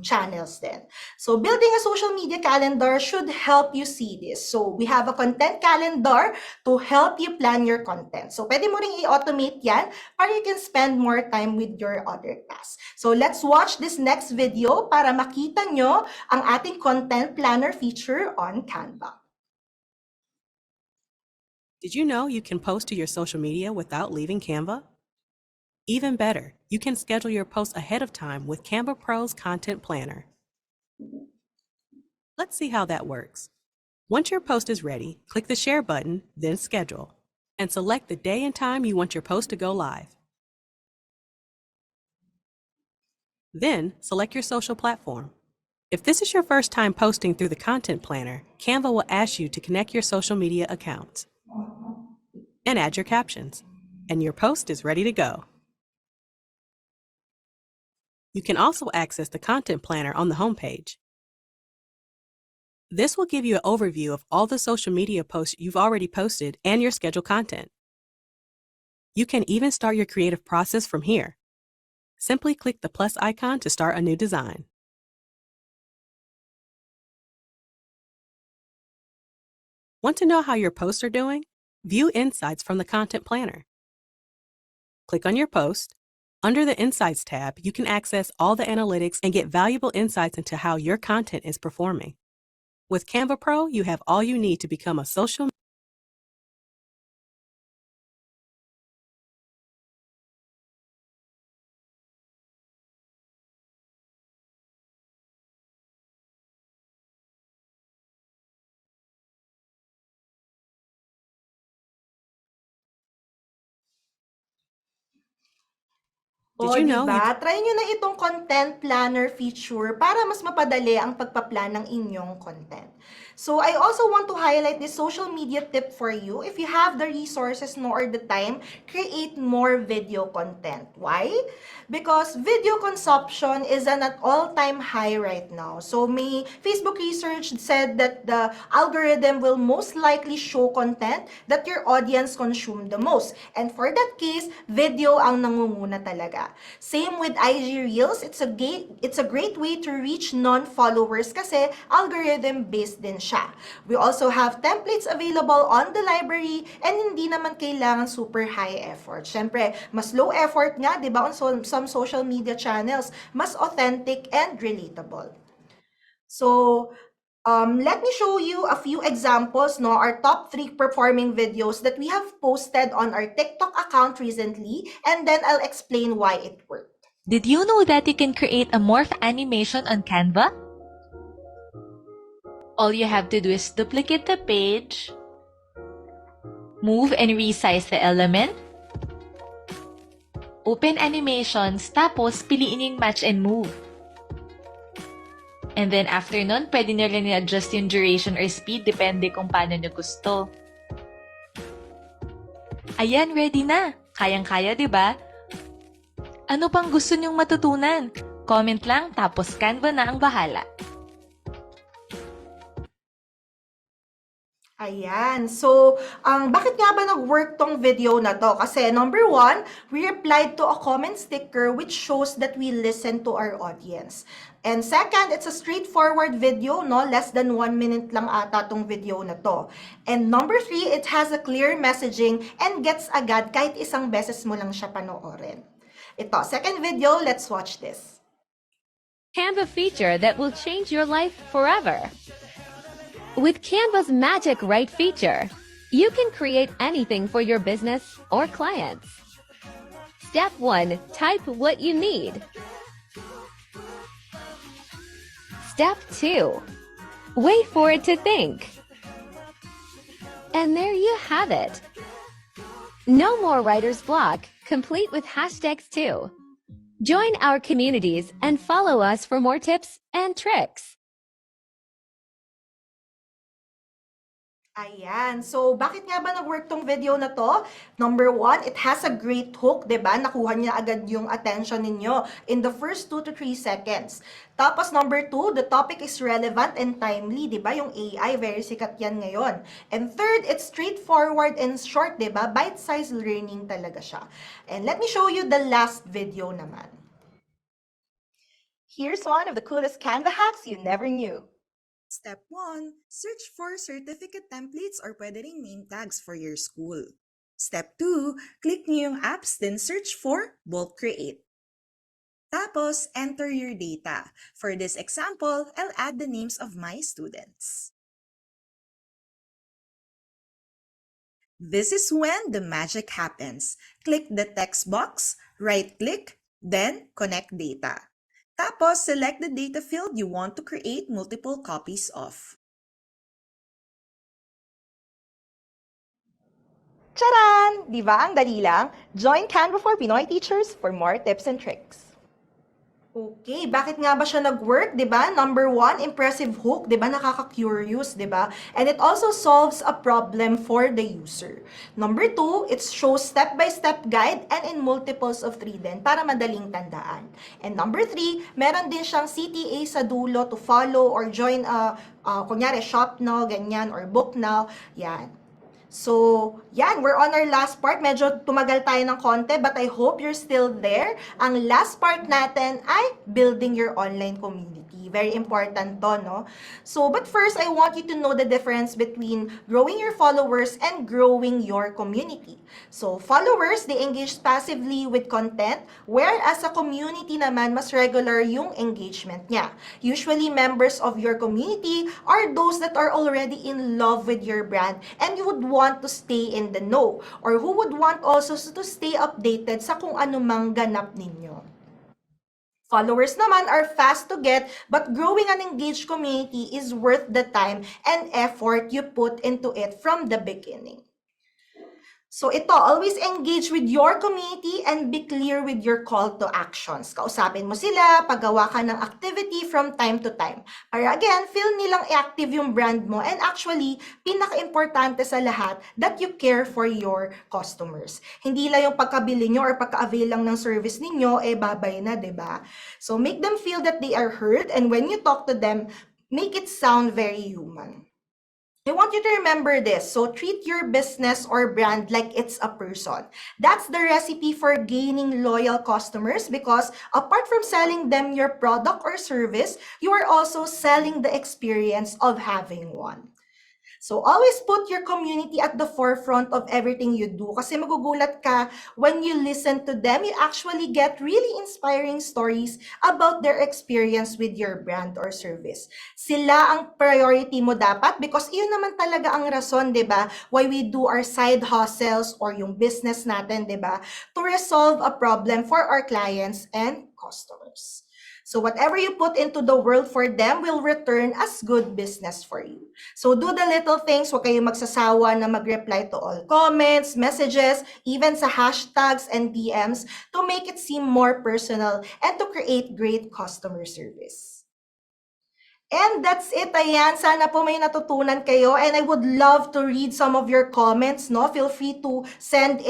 channels then. So, building a social media calendar should help you see this. So, we have a content calendar to help you plan your content. So, pwede mo ring i-automate yan para you can spend more time with your other tasks. So let's watch this next video para makita nyo ang ating content planner feature on Canva. Did you know you can post to your social media without leaving Canva? Even better, you can schedule your posts ahead of time with Canva Pro's Content Planner. Let's see how that works. Once your post is ready, click the Share button, then Schedule, and select the day and time you want your post to go live. Then, select your social platform. If this is your first time posting through the Content Planner, Canva will ask you to connect your social media accounts and add your captions, and your post is ready to go. You can also access the Content Planner on the homepage. This will give you an overview of all the social media posts you've already posted and your scheduled content. You can even start your creative process from here. Simply click the plus icon to start a new design. Want to know how your posts are doing? View insights from the Content Planner. Click on your post. Under the Insights tab, you can access all the analytics and get valuable insights into how your content is performing. With Canva Pro, you have all you need to become a social Did you know diba? Try nyo na itong content planner feature para mas mapadali ang pagpa-plan ng inyong content. So, I also want to highlight this social media tip for you. If you have the resources nor the time, create more video content. Why? Because video consumption is at an all-time high right now. So, may Facebook research said that the algorithm will most likely show content that your audience consume the most. And for that case, video ang nangunguna talaga. data. Same with IG Reels, it's a great way to reach non-followers kasi algorithm-based din siya. We also have templates available on the library and hindi naman kailangan super high effort. Syempre, mas low effort nga, di ba, on some social media channels, mas authentic and relatable. So, let me show you a few examples, no, our top 3 performing videos that we have posted on our TikTok account recently, and then I'll explain why it worked. Did you know that you can create a morph animation on Canva? All you have to do is duplicate the page, move and resize the element, open animations, tapos piliin yung match and move. And then after nun, pwede nyo rin i-adjust yung duration or speed, depende kung paano nyo gusto. Ayan, ready na! Kayang-kaya, di ba? Ano pang gusto nyong matutunan? Comment lang, tapos Canva na ang bahala. Ayan. So, bakit nga ba nag-work tong video na to? Kasi number 1, we replied to a comment sticker which shows that we listen to our audience. And second, it's a straightforward video, no? Less than 1 minute lang ata tong video na to. And number 3, it has a clear messaging and gets agad kahit isang beses mo lang siya panoorin. Ito, second video, let's watch this. Canva feature that will change your life forever. With Canva's Magic Write feature, you can create anything for your business or clients. Step 1. Type what you need. Step 2. Wait for it to think. And there you have it. No more writer's block, complete with hashtags too. Join our communities and follow us for more tips and tricks. Ayan. So, bakit nga ba nag-work tong video na to? Number 1, it has a great hook, diba? Nakuha niya agad yung attention ninyo in the first 2 to 3 seconds. Tapos, number 2, the topic is relevant and timely, diba? Yung AI, very sikat yan ngayon. And third, it's straightforward and short, diba? Bite-sized learning talaga siya. And let me show you the last video naman. Here's one of the coolest Canva hacks you never knew. Step 1, search for certificate templates or pwede ring name tags for your school. Step 2, click nyo yung apps, then search for bulk create. Tapos, enter your data. For this example, I'll add the names of my students. This is when the magic happens. Click the text box, right-click, then connect data. Tapos, select the data field you want to create multiple copies of. Charan! Di ba ang dali lang? Join Canva for Pinoy teachers for more tips and tricks. Okay, bakit nga ba siya nag-work, 'di ba? Number 1, impressive hook, 'di ba? Nakaka-curious, 'di ba? And it also solves a problem for the user. Number 2, it shows step-by-step guide and in multiples of 3 din para madaling tandaan. And number 3, meron din siyang CTA sa dulo to follow or join kunyari shop now, ganyan, or book now, yan. So, yan, we're on our last part. Medyo tumagal tayo ng konti, but I hope you're still there. Ang last part natin ay building your online community. Very important to, no? So, but first, I want you to know the difference between growing your followers and growing your community. So, followers, they engage passively with content, whereas a community naman, mas regular yung engagement niya. Usually, members of your community are those that are already in love with your brand and you would want to stay in the know, or who would want also to stay updated sa kung anumang ganap ninyo. Followers naman are fast to get, but growing an engaged community is worth the time and effort you put into it from the beginning. So ito, always engage with your community and be clear with your call to actions. Kausapin mo sila, paggawa ka ng activity from time to time. Para again, feel nilang active yung brand mo and actually, pinaka-importante sa lahat, that you care for your customers. Hindi lang yung pagkabili nyo or pagka-avail lang ng service ninyo, babay na, diba? So make them feel that they are heard and when you talk to them, make it sound very human. I want you to remember this. So treat your business or brand like it's a person. That's the recipe for gaining loyal customers, because apart from selling them your product or service, you are also selling the experience of having one. So always put your community at the forefront of everything you do, kasi magugulat ka when you listen to them. You actually get really inspiring stories about their experience with your brand or service. Sila ang priority mo dapat, because iyon naman talaga ang rason, 'di ba? Why we do our side hustles or yung business natin, 'di ba? To resolve a problem for our clients and customers. So whatever you put into the world for them will return as good business for you. So do the little things. Huwag kayong magsasawa na mag-reply to all comments, messages, even sa hashtags and DMs to make it seem more personal and to create great customer service. And that's it, ayan. Sana po may natutunan kayo, and I would love to read some of your comments, no? Feel free to send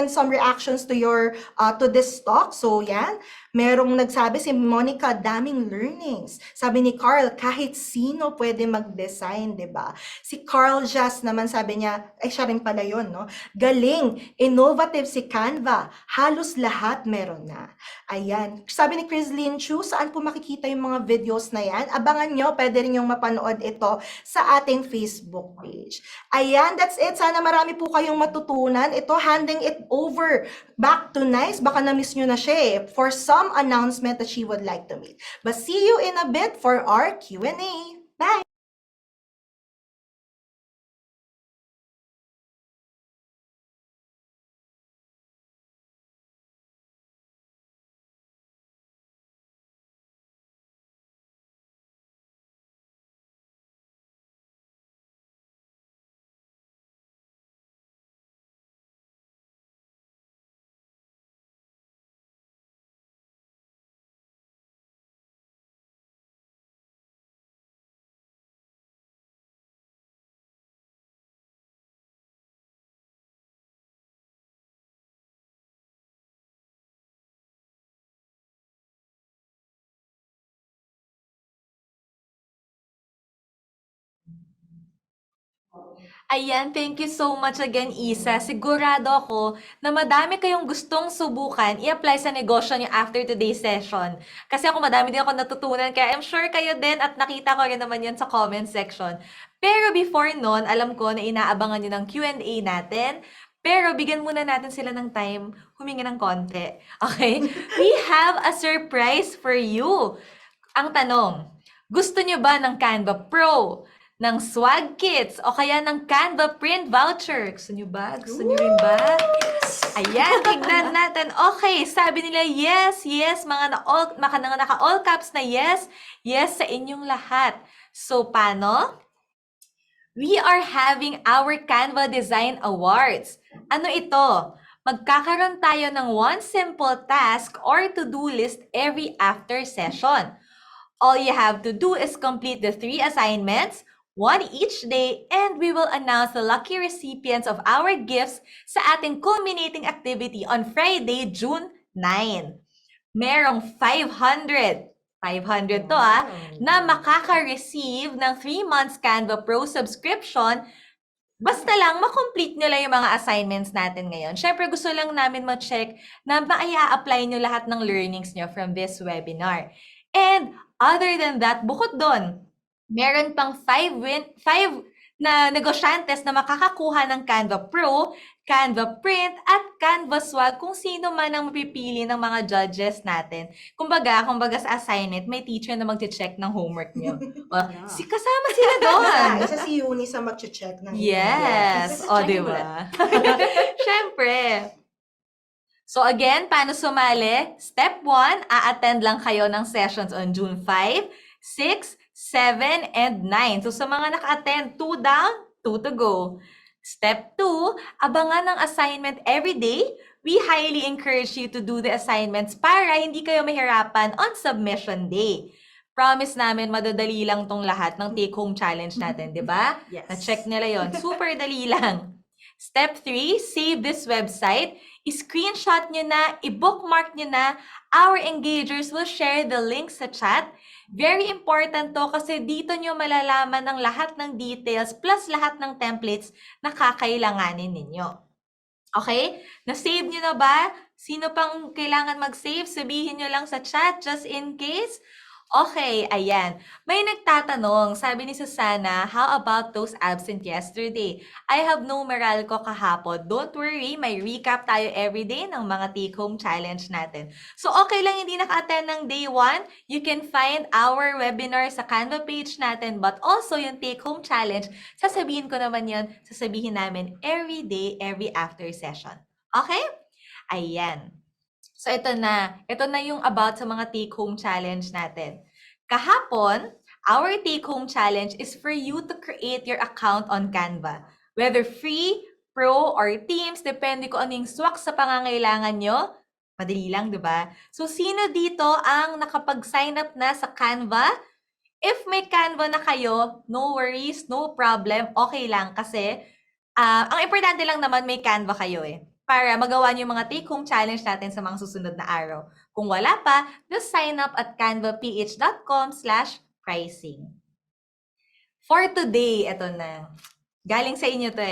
some reactions to to this talk. So, yan. Merong nagsabi si Monica, daming learnings. Sabi ni Carl, kahit sino pwede mag-design, 'di ba? Si Carl Just naman, sabi niya, ay siya rin pala yun, no? Galing, innovative si Canva, halos lahat meron na. Ayan. Sabi ni Chrislyn Chu, saan po makikita yung mga videos na yan? Abangan nyo, pwede rin yung mapanood ito sa ating Facebook page. Ayan, that's it. Sana marami po kayong matutunan. Ito, handing it over back to Nice. Baka na-miss nyo na siya for some announcement that she would like to make. But see you in a bit for our Q&A. Bye! Ayan, thank you so much again, Isa. Sigurado ako na madami kayong gustong subukan i-apply sa negosyo niyo after today's session. Kasi ako madami din ako natutunan, kaya I'm sure kayo din at nakita ko rin naman yan sa comment section. Pero before nun, alam ko na inaabangan niyo ng Q&A natin. Pero bigyan muna natin sila ng time humingi ng konti. Okay? We have a surprise for you. Ang tanong, gusto niyo ba ng Canva Pro, ng swag kits, o kaya ng Canva print voucher? Gusto niyo ba? Gusto niyo rin ba? Ayan, tignan natin. Okay, sabi nila yes, yes, mga naka-all caps na yes, yes sa inyong lahat. So, paano? We are having our Canva Design Awards. Ano ito? Magkakaroon tayo ng one simple task or to-do list every after session. All you have to do is complete the 3 assignments, one each day, and we will announce the lucky recipients of our gifts sa ating culminating activity on Friday, June 9. Merong 500 to na makaka-receive ng 3 months Canva Pro subscription. Basta lang, makomplete nyo lang yung mga assignments natin ngayon. Syempre, gusto lang namin ma-check na maia-apply nyo lahat ng learnings nyo from this webinar. And other than that, bukod doon, meron pang 5 na negosyantes na makakakuha ng Canva Pro, Canva Print, at Canva Swag kung sino man ang mapipili ng mga judges natin. Kumbaga sa assignment, may teacher na mag-check ng homework nyo. Kasama sila doon. Isa si Yuni sa mag-check ng Yes. O, diba? Syempre. So again, paano sumali? Step 1, a-attend lang kayo ng sessions on June 5, 6, 7, and 9. So sa mga naka-attend, 2 down, 2 to go. Step 2, abangan ng assignment every day. We highly encourage you to do the assignments para hindi kayo mahirapan on submission day. Promise namin, madadali lang tong lahat ng take-home challenge natin, di ba? Yes. Na-check nila yon. Super dali lang. Step 3, save this website. I-screenshot nyo na, i-bookmark nyo na. Our engagers will share the link sa chat. Very important to kasi dito nyo malalaman ang lahat ng details plus lahat ng templates na kakailanganin ninyo. Okay? Na-save nyo na ba? Sino pang kailangan mag-save? Sabihin nyo lang sa chat just in case. Okay, ayan. May nagtatanong, sabi ni Susana, how about those absent yesterday? I have no Meralco kahapon. Don't worry, may recap tayo everyday ng mga take-home challenge natin. So okay lang hindi naka-attend ng day 1, you can find our webinar sa Canva page natin, but also yung take-home challenge, sasabihin ko naman yun, sasabihin namin every day, every after session. Okay? Ayan. So, ito na yung about sa mga take-home challenge natin. Kahapon, our take-home challenge is for you to create your account on Canva. Whether free, pro, or teams, depende kung ano yung swak sa pangangailangan nyo. Madali lang, di ba? So, sino dito ang nakapag-sign up na sa Canva? If may Canva na kayo, no worries, no problem, okay lang. Kasi, ang importante lang naman may Canva kayo para magawa niyo yung mga take-home challenge natin sa mga susunod na araw. Kung wala pa, just sign up at canvaph.com/pricing. For today, ito na. Galing sa inyo to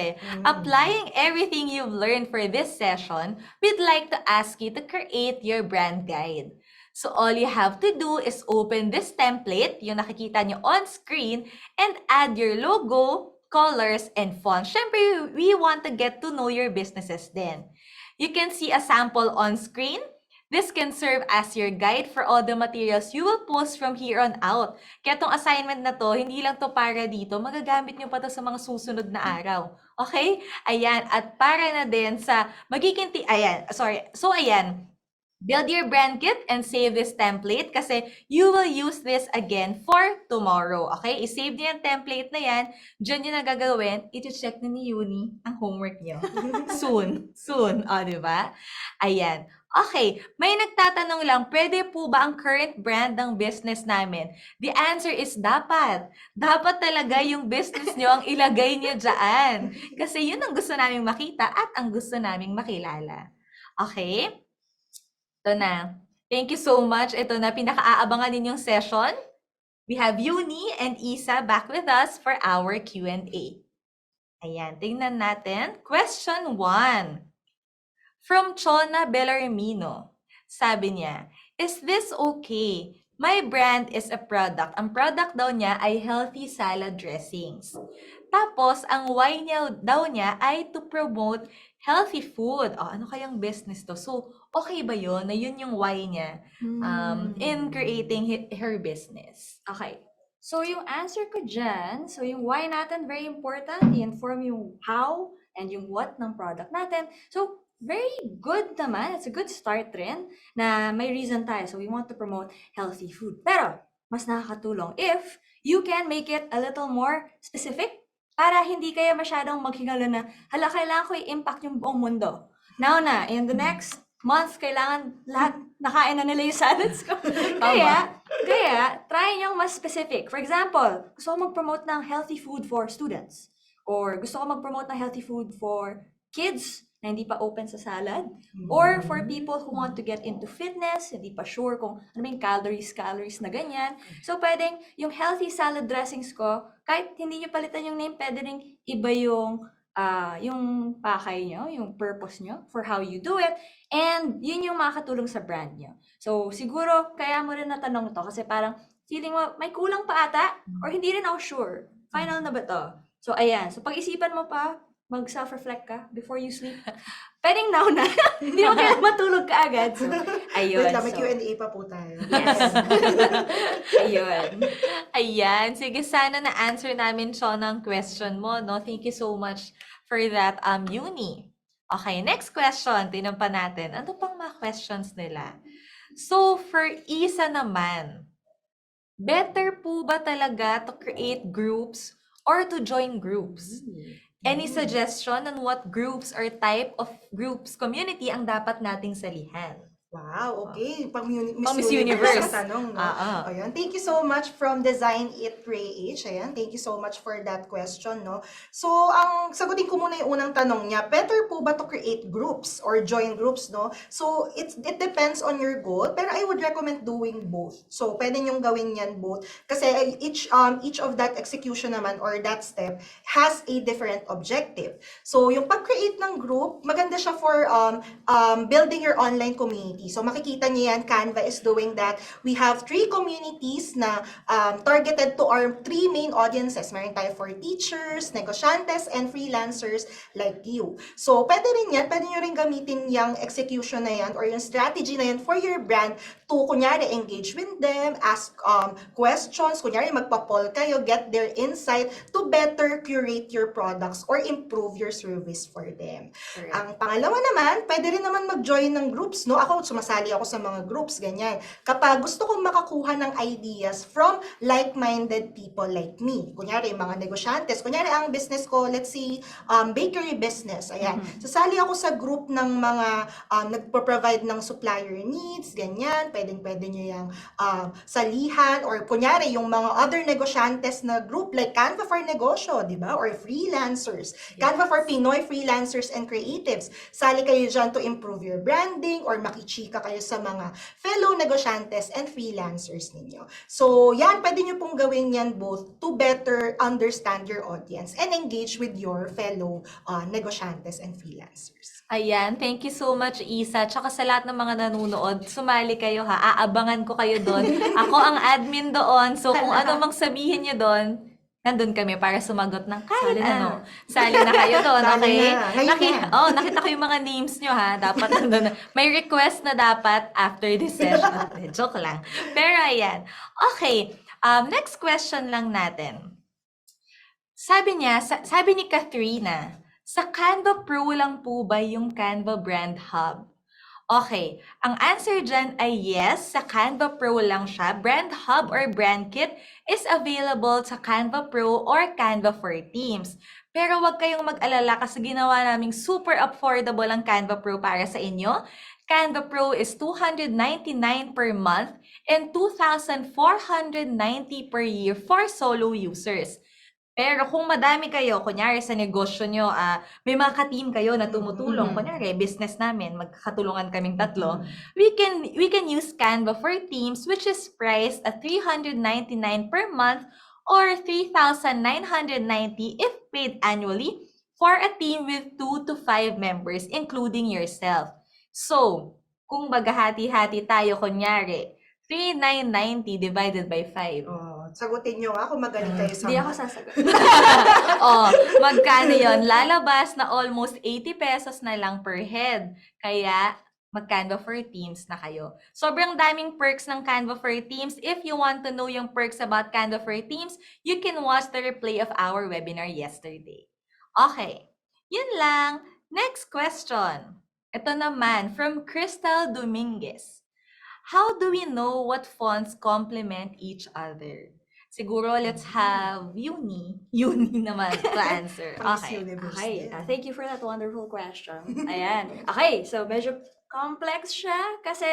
Applying everything you've learned for this session, we'd like to ask you to create your brand guide. So all you have to do is open this template, yung nakikita nyo on screen, and add your logo, colors, and font. Syempre, we want to get to know your businesses then. You can see a sample on screen. This can serve as your guide for all the materials you will post from here on out. Kaya tong assignment na to, hindi lang to para dito, magagamit nyo pa to sa mga susunod na araw. Okay? Ayan, at para na din sa magiging, ayan, build your brand kit and save this template kasi you will use this again for tomorrow. Okay? I-save niyo yung template na yan. Diyan nyo na gagawin. I-check na ni Yuni ang homework niyo. Soon. O, diba? Ayan. Okay. May nagtatanong lang, pwede po ba ang current brand ng business namin? The answer is dapat. Dapat talaga yung business nyo ang ilagay nyo dyan. Kasi yun ang gusto naming makita at ang gusto naming makilala. Okay? Ito na. Thank you so much. Ito na, pinaka-aabangan ninyong session. We have Yuni and Isa back with us for our Q&A. Ayan, tingnan natin. Question 1. From 𝘮𝘦𝘱𝘰𝘴𝘵. Sabi niya, is this okay? My brand is a product. Ang product daw niya ay healthy salad dressings. Tapos, ang why daw niya ay to promote healthy food. Ano kayang business to? So, okay ba yun na yun yung why niya in creating her business? Okay. So, yung answer ko dyan, so yung why natin, very important. I-inform yung how and yung what ng product natin. So, very good naman. It's a good start rin na may reason tayo. So, we want to promote healthy food. Pero, mas nakakatulong if you can make it a little more specific para hindi kayo masyadong maghingalo na, hala, kailangan ko i-impact yung buong mundo. Now na, in the next month, kailangan lahat nakain na nila yung salads ko. kaya, try nyo mas specific. For example, gusto ko mag-promote ng healthy food for students. Or gusto ko mag-promote ng healthy food for kids na hindi pa open sa salad. Or for people who want to get into fitness, hindi pa sure kung ano yung calories na ganyan. So, pwedeng yung healthy salad dressings ko, kahit hindi nyo palitan yung name, pwede rin iba yung pakay nyo, yung purpose nyo for how you do it. And yun yung makakatulong sa brand nyo. So, siguro, kaya mo rin natanong to kasi parang feeling mo, may kulang pa ata or hindi rin ako sure. Final na ba to? So, ayan. So, pag-isipan mo pa, mag-self-reflect ka before you sleep. Pwedeng now na. Hindi mo kailangan matulog ka agad. So, ayun. Wait lang, may Q&A pa po tayo. Yes. Ayun. Ayan. Sige, sana na-answer namin siya ng question mo, no? Thank you so much for that, Yuni. Okay, next question. Tinan pa natin. Ano pang mga questions nila? So, for Isa naman, better po ba talaga to create groups or to join groups? Any suggestion on what groups or type of groups community ang dapat nating salihan? Wow, okay. Pang Pang Miss Miss Universe Universe. ang tanong, no? Ah, ah. Ayan. Thank you so much from Design It Ray H. Ayan. Thank you so much for that question, no? So, ang sagutin ko muna yung unang tanong niya, better po ba to create groups or join groups, no? So, it depends on your goal, pero I would recommend doing both. So, pwede niyong gawin yan both. Kasi each of that execution naman or that step has a different objective. So, yung pag-create ng group, maganda siya for building your online community. So makikita niyo yan, Canva is doing that. We have 3 communities na targeted to our 3 main audiences. Meron tayo for teachers, negosyantes, and freelancers like you. So pwede rin yan, pwede nyo rin gamitin yung execution na yan or yung strategy na yan for your brand to, kunyari, engage with them, ask questions, kunyari, magpa-poll kayo, get their insight to better curate your products or improve your service for them. Correct. Ang pangalawa naman, pwede rin naman mag-join ng groups, no? Ako, sumasali ako sa mga groups, ganyan. Kapag gusto kong makakuha ng ideas from like-minded people like me. Kunyari, mga negosyantes. Kunyari, ang business ko, let's say, bakery business. Ayan. Sasali ako sa group ng mga nagpo-provide ng supplier needs, ganyan. Pwedeng-pwede nyo yung salihan or kunyari, yung mga other negosyantes na group like Canva for Negosyo, di ba? Or freelancers. Canva for Pinoy freelancers and creatives. Sali kayo dyan to improve your branding or makichika kayo sa mga fellow negosyantes and freelancers ninyo. So, yan, pwede nyo pong gawin yan both to better understand your audience and engage with your fellow negosyantes and freelancers. Ayan, thank you so much, Isa. Tsaka sa lahat ng mga nanonood, sumali kayo ha. Aabangan ko kayo doon. Ako ang admin doon. So, kung ano mang sabihin nyo doon, nandun kami para sumagot ng kahit Sali na. ano. Sali na kayo doon, Sali okay? na. Ngayon na. Nakita ko yung mga names nyo ha. Dapat nandun na. May request na dapat after this session. Joke lang. Pero ayan. Okay, next question lang natin. Sabi ni Katrina, sa Canva Pro lang po ba yung Canva Brand Hub? Okay, ang answer dyan ay yes, sa Canva Pro lang siya. Brand Hub or Brand Kit is available sa Canva Pro or Canva for Teams. Pero wag kayong mag-alala kasi ginawa naming super affordable ang Canva Pro para sa inyo. Canva Pro is $299 per month and $2,490 per year for solo users. Pero kung madami kayo, kunyari sa negosyo nyo, may mga ka-team kayo na tumutulong, kunyari business namin, magkakatulungan kaming tatlo, we can use Canva for Teams, which is priced at $399 per month or $3,990 if paid annually for a team with 2 to 5 members, including yourself. So, kung maghahati-hati tayo, kunyari, $3,990 divided by 5. Sagutin nyo nga kung magaling kayo sa Hindi ako math. sasagot. Magkano yon? Lalabas na almost 80 pesos na lang per head. Kaya, mag-Canva for Teams na kayo. Sobrang daming perks ng Canva for Teams. If you want to know yung perks about Canva for Teams, you can watch the replay of our webinar yesterday. Okay, yun lang. Next question. Ito naman, from Crystal Dominguez. How do we know what fonts complement each other? Siguro, let's have Yuni naman to answer. Pang Miss Okay. Universe Okay, din. thank you for that wonderful question. Ayan. Okay, so medyo complex siya kasi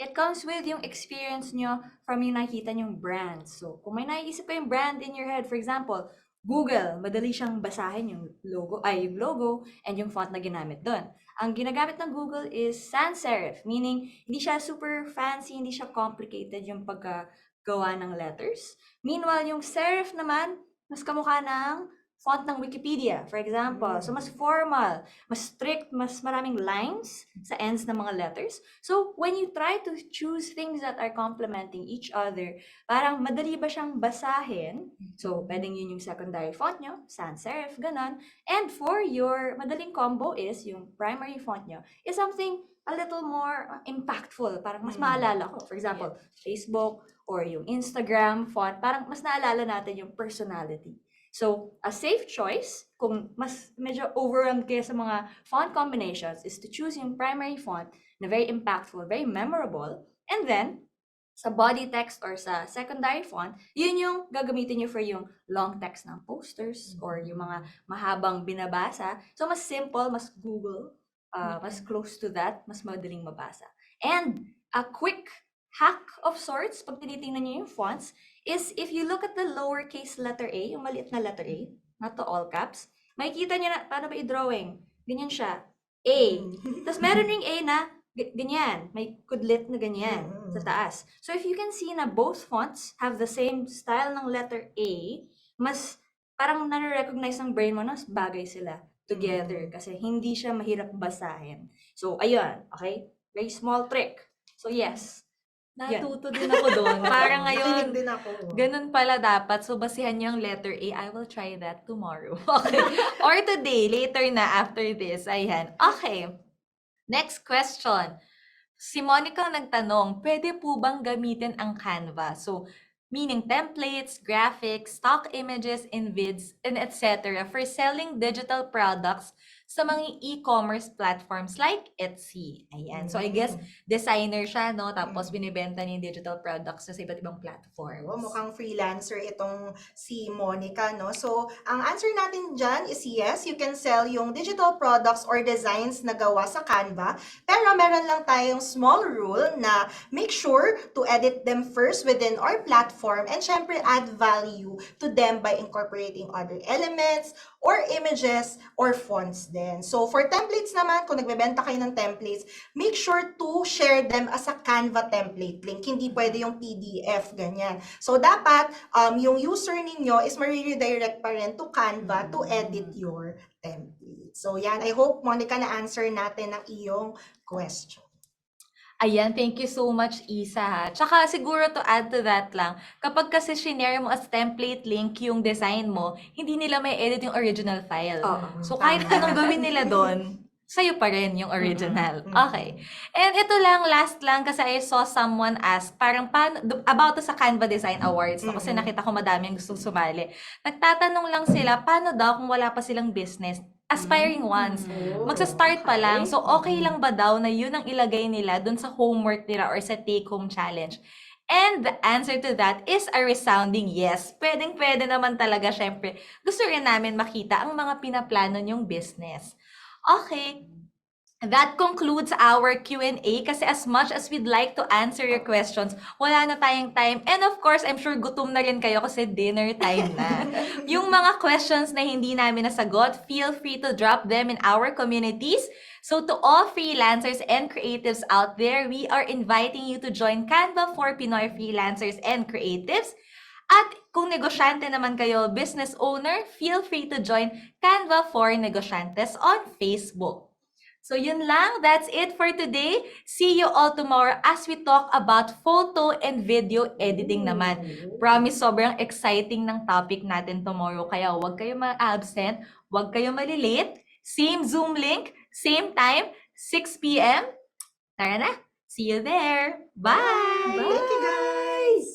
it comes with yung experience nyo from yung nakikita nyong brand. So, kung may naiisip ko yung brand in your head, for example, Google, madali siyang basahin yung logo and yung font na ginamit doon. Ang ginagamit ng Google is sans serif, meaning hindi siya super fancy, hindi siya complicated yung pagkagawa ng letters. Meanwhile, yung serif naman, mas kamukha ng font ng Wikipedia, for example. So, mas formal, mas strict, mas maraming lines sa ends ng mga letters. So, when you try to choose things that are complementing each other, parang madali ba siyang basahin? So, pwedeng yun yung secondary font nyo, sans serif, ganon. And for your madaling combo is, yung primary font nyo, is something a little more impactful. Parang mas maalala ko. For example, Facebook or yung Instagram font, parang mas naalala natin yung personality. So, a safe choice, kung mas medyo overwhelmed kayo sa mga font combinations, is to choose yung primary font na very impactful, very memorable, and then, sa body text or sa secondary font, yun yung gagamitin nyo for yung long text ng posters or yung mga mahabang binabasa. So, mas simple, mas Google, mas close to that, mas madaling mabasa. And a quick hack of sorts, pag tinitingnan nyo yung fonts, is if you look at the lowercase letter A, yung maliit na letter A, not the all caps, makikita nyo na, paano ba i-drawing? Ganyan siya. A. Tapos meron ring A na ganyan. May kudlit na ganyan sa taas. So if you can see na both fonts have the same style ng letter A, mas parang nare-recognize ng brain mo na bagay sila together kasi hindi siya mahirap basahin. So, ayun. Okay? Very small trick. So, yes. Natuto din ako doon. Parang ngayon, Nakinig din ako. ganun pala dapat. So, basihan niyo yung letter A. I will try that tomorrow. Okay. Or today, later na after this. Ayan. Okay. Next question. Si Monica nagtanong, pwede po bang gamitin ang Canva? So, meaning templates, graphics, stock images, and vids, and etc. for selling digital products sa mga e-commerce platforms like Etsy. Ayan. So, I guess, designer siya, no? Tapos, binibenta niya yung digital products sa iba't ibang platforms. Oh, mukhang freelancer itong si Monica, no? So, ang answer natin dyan is yes, you can sell yung digital products or designs na gawa sa Canva. Pero meron lang tayong small rule na make sure to edit them first within our platform and syempre add value to them by incorporating other elements or images or fonts din. So, for templates naman, kung nagbebenta kayo ng templates, make sure to share them as a Canva template link. Hindi pwede yung PDF, ganyan. So, dapat yung user ninyo is ma-redirect pa rin to Canva to edit your template. So, yan. I hope, Monica, na-answer natin ang iyong question. Ayan, thank you so much, Isa, ha. Tsaka siguro to add to that lang, kapag kasi shinare mo as template link yung design mo, hindi nila may edit yung original file. So kahit anong gawin nila doon, sa'yo pa rin yung original. Okay. And ito lang, last lang, kasi I saw someone ask, parang about to sa Canva Design Awards, no? Kasi nakita ko madaming gustong sumali. Nagtatanong lang sila, paano daw kung wala pa silang business? Aspiring ones. Magsa-start pa lang. So, okay lang ba daw na yun ang ilagay nila dun sa homework nila or sa take-home challenge? And the answer to that is a resounding yes. Pwedeng-pwede naman talaga, syempre. Gusto rin namin makita ang mga pinaplano nyong business. Okay. That concludes our Q&A kasi as much as we'd like to answer your questions, wala na tayong time. And of course, I'm sure gutom na rin kayo kasi dinner time na. Yung mga questions na hindi namin nasagot, feel free to drop them in our communities. So to all freelancers and creatives out there, we are inviting you to join Canva for Pinoy freelancers and creatives. At kung negosyante naman kayo, business owner, feel free to join Canva for Negosyantes on Facebook. So yun lang, that's it for today. See you all tomorrow as we talk about photo and video editing naman. Promise, sobrang exciting ng topic natin tomorrow. Kaya huwag kayo ma-absent, huwag kayo malilate. Same Zoom link, same time, 6 p.m. Tara na, see you there. Bye! Thank you, guys!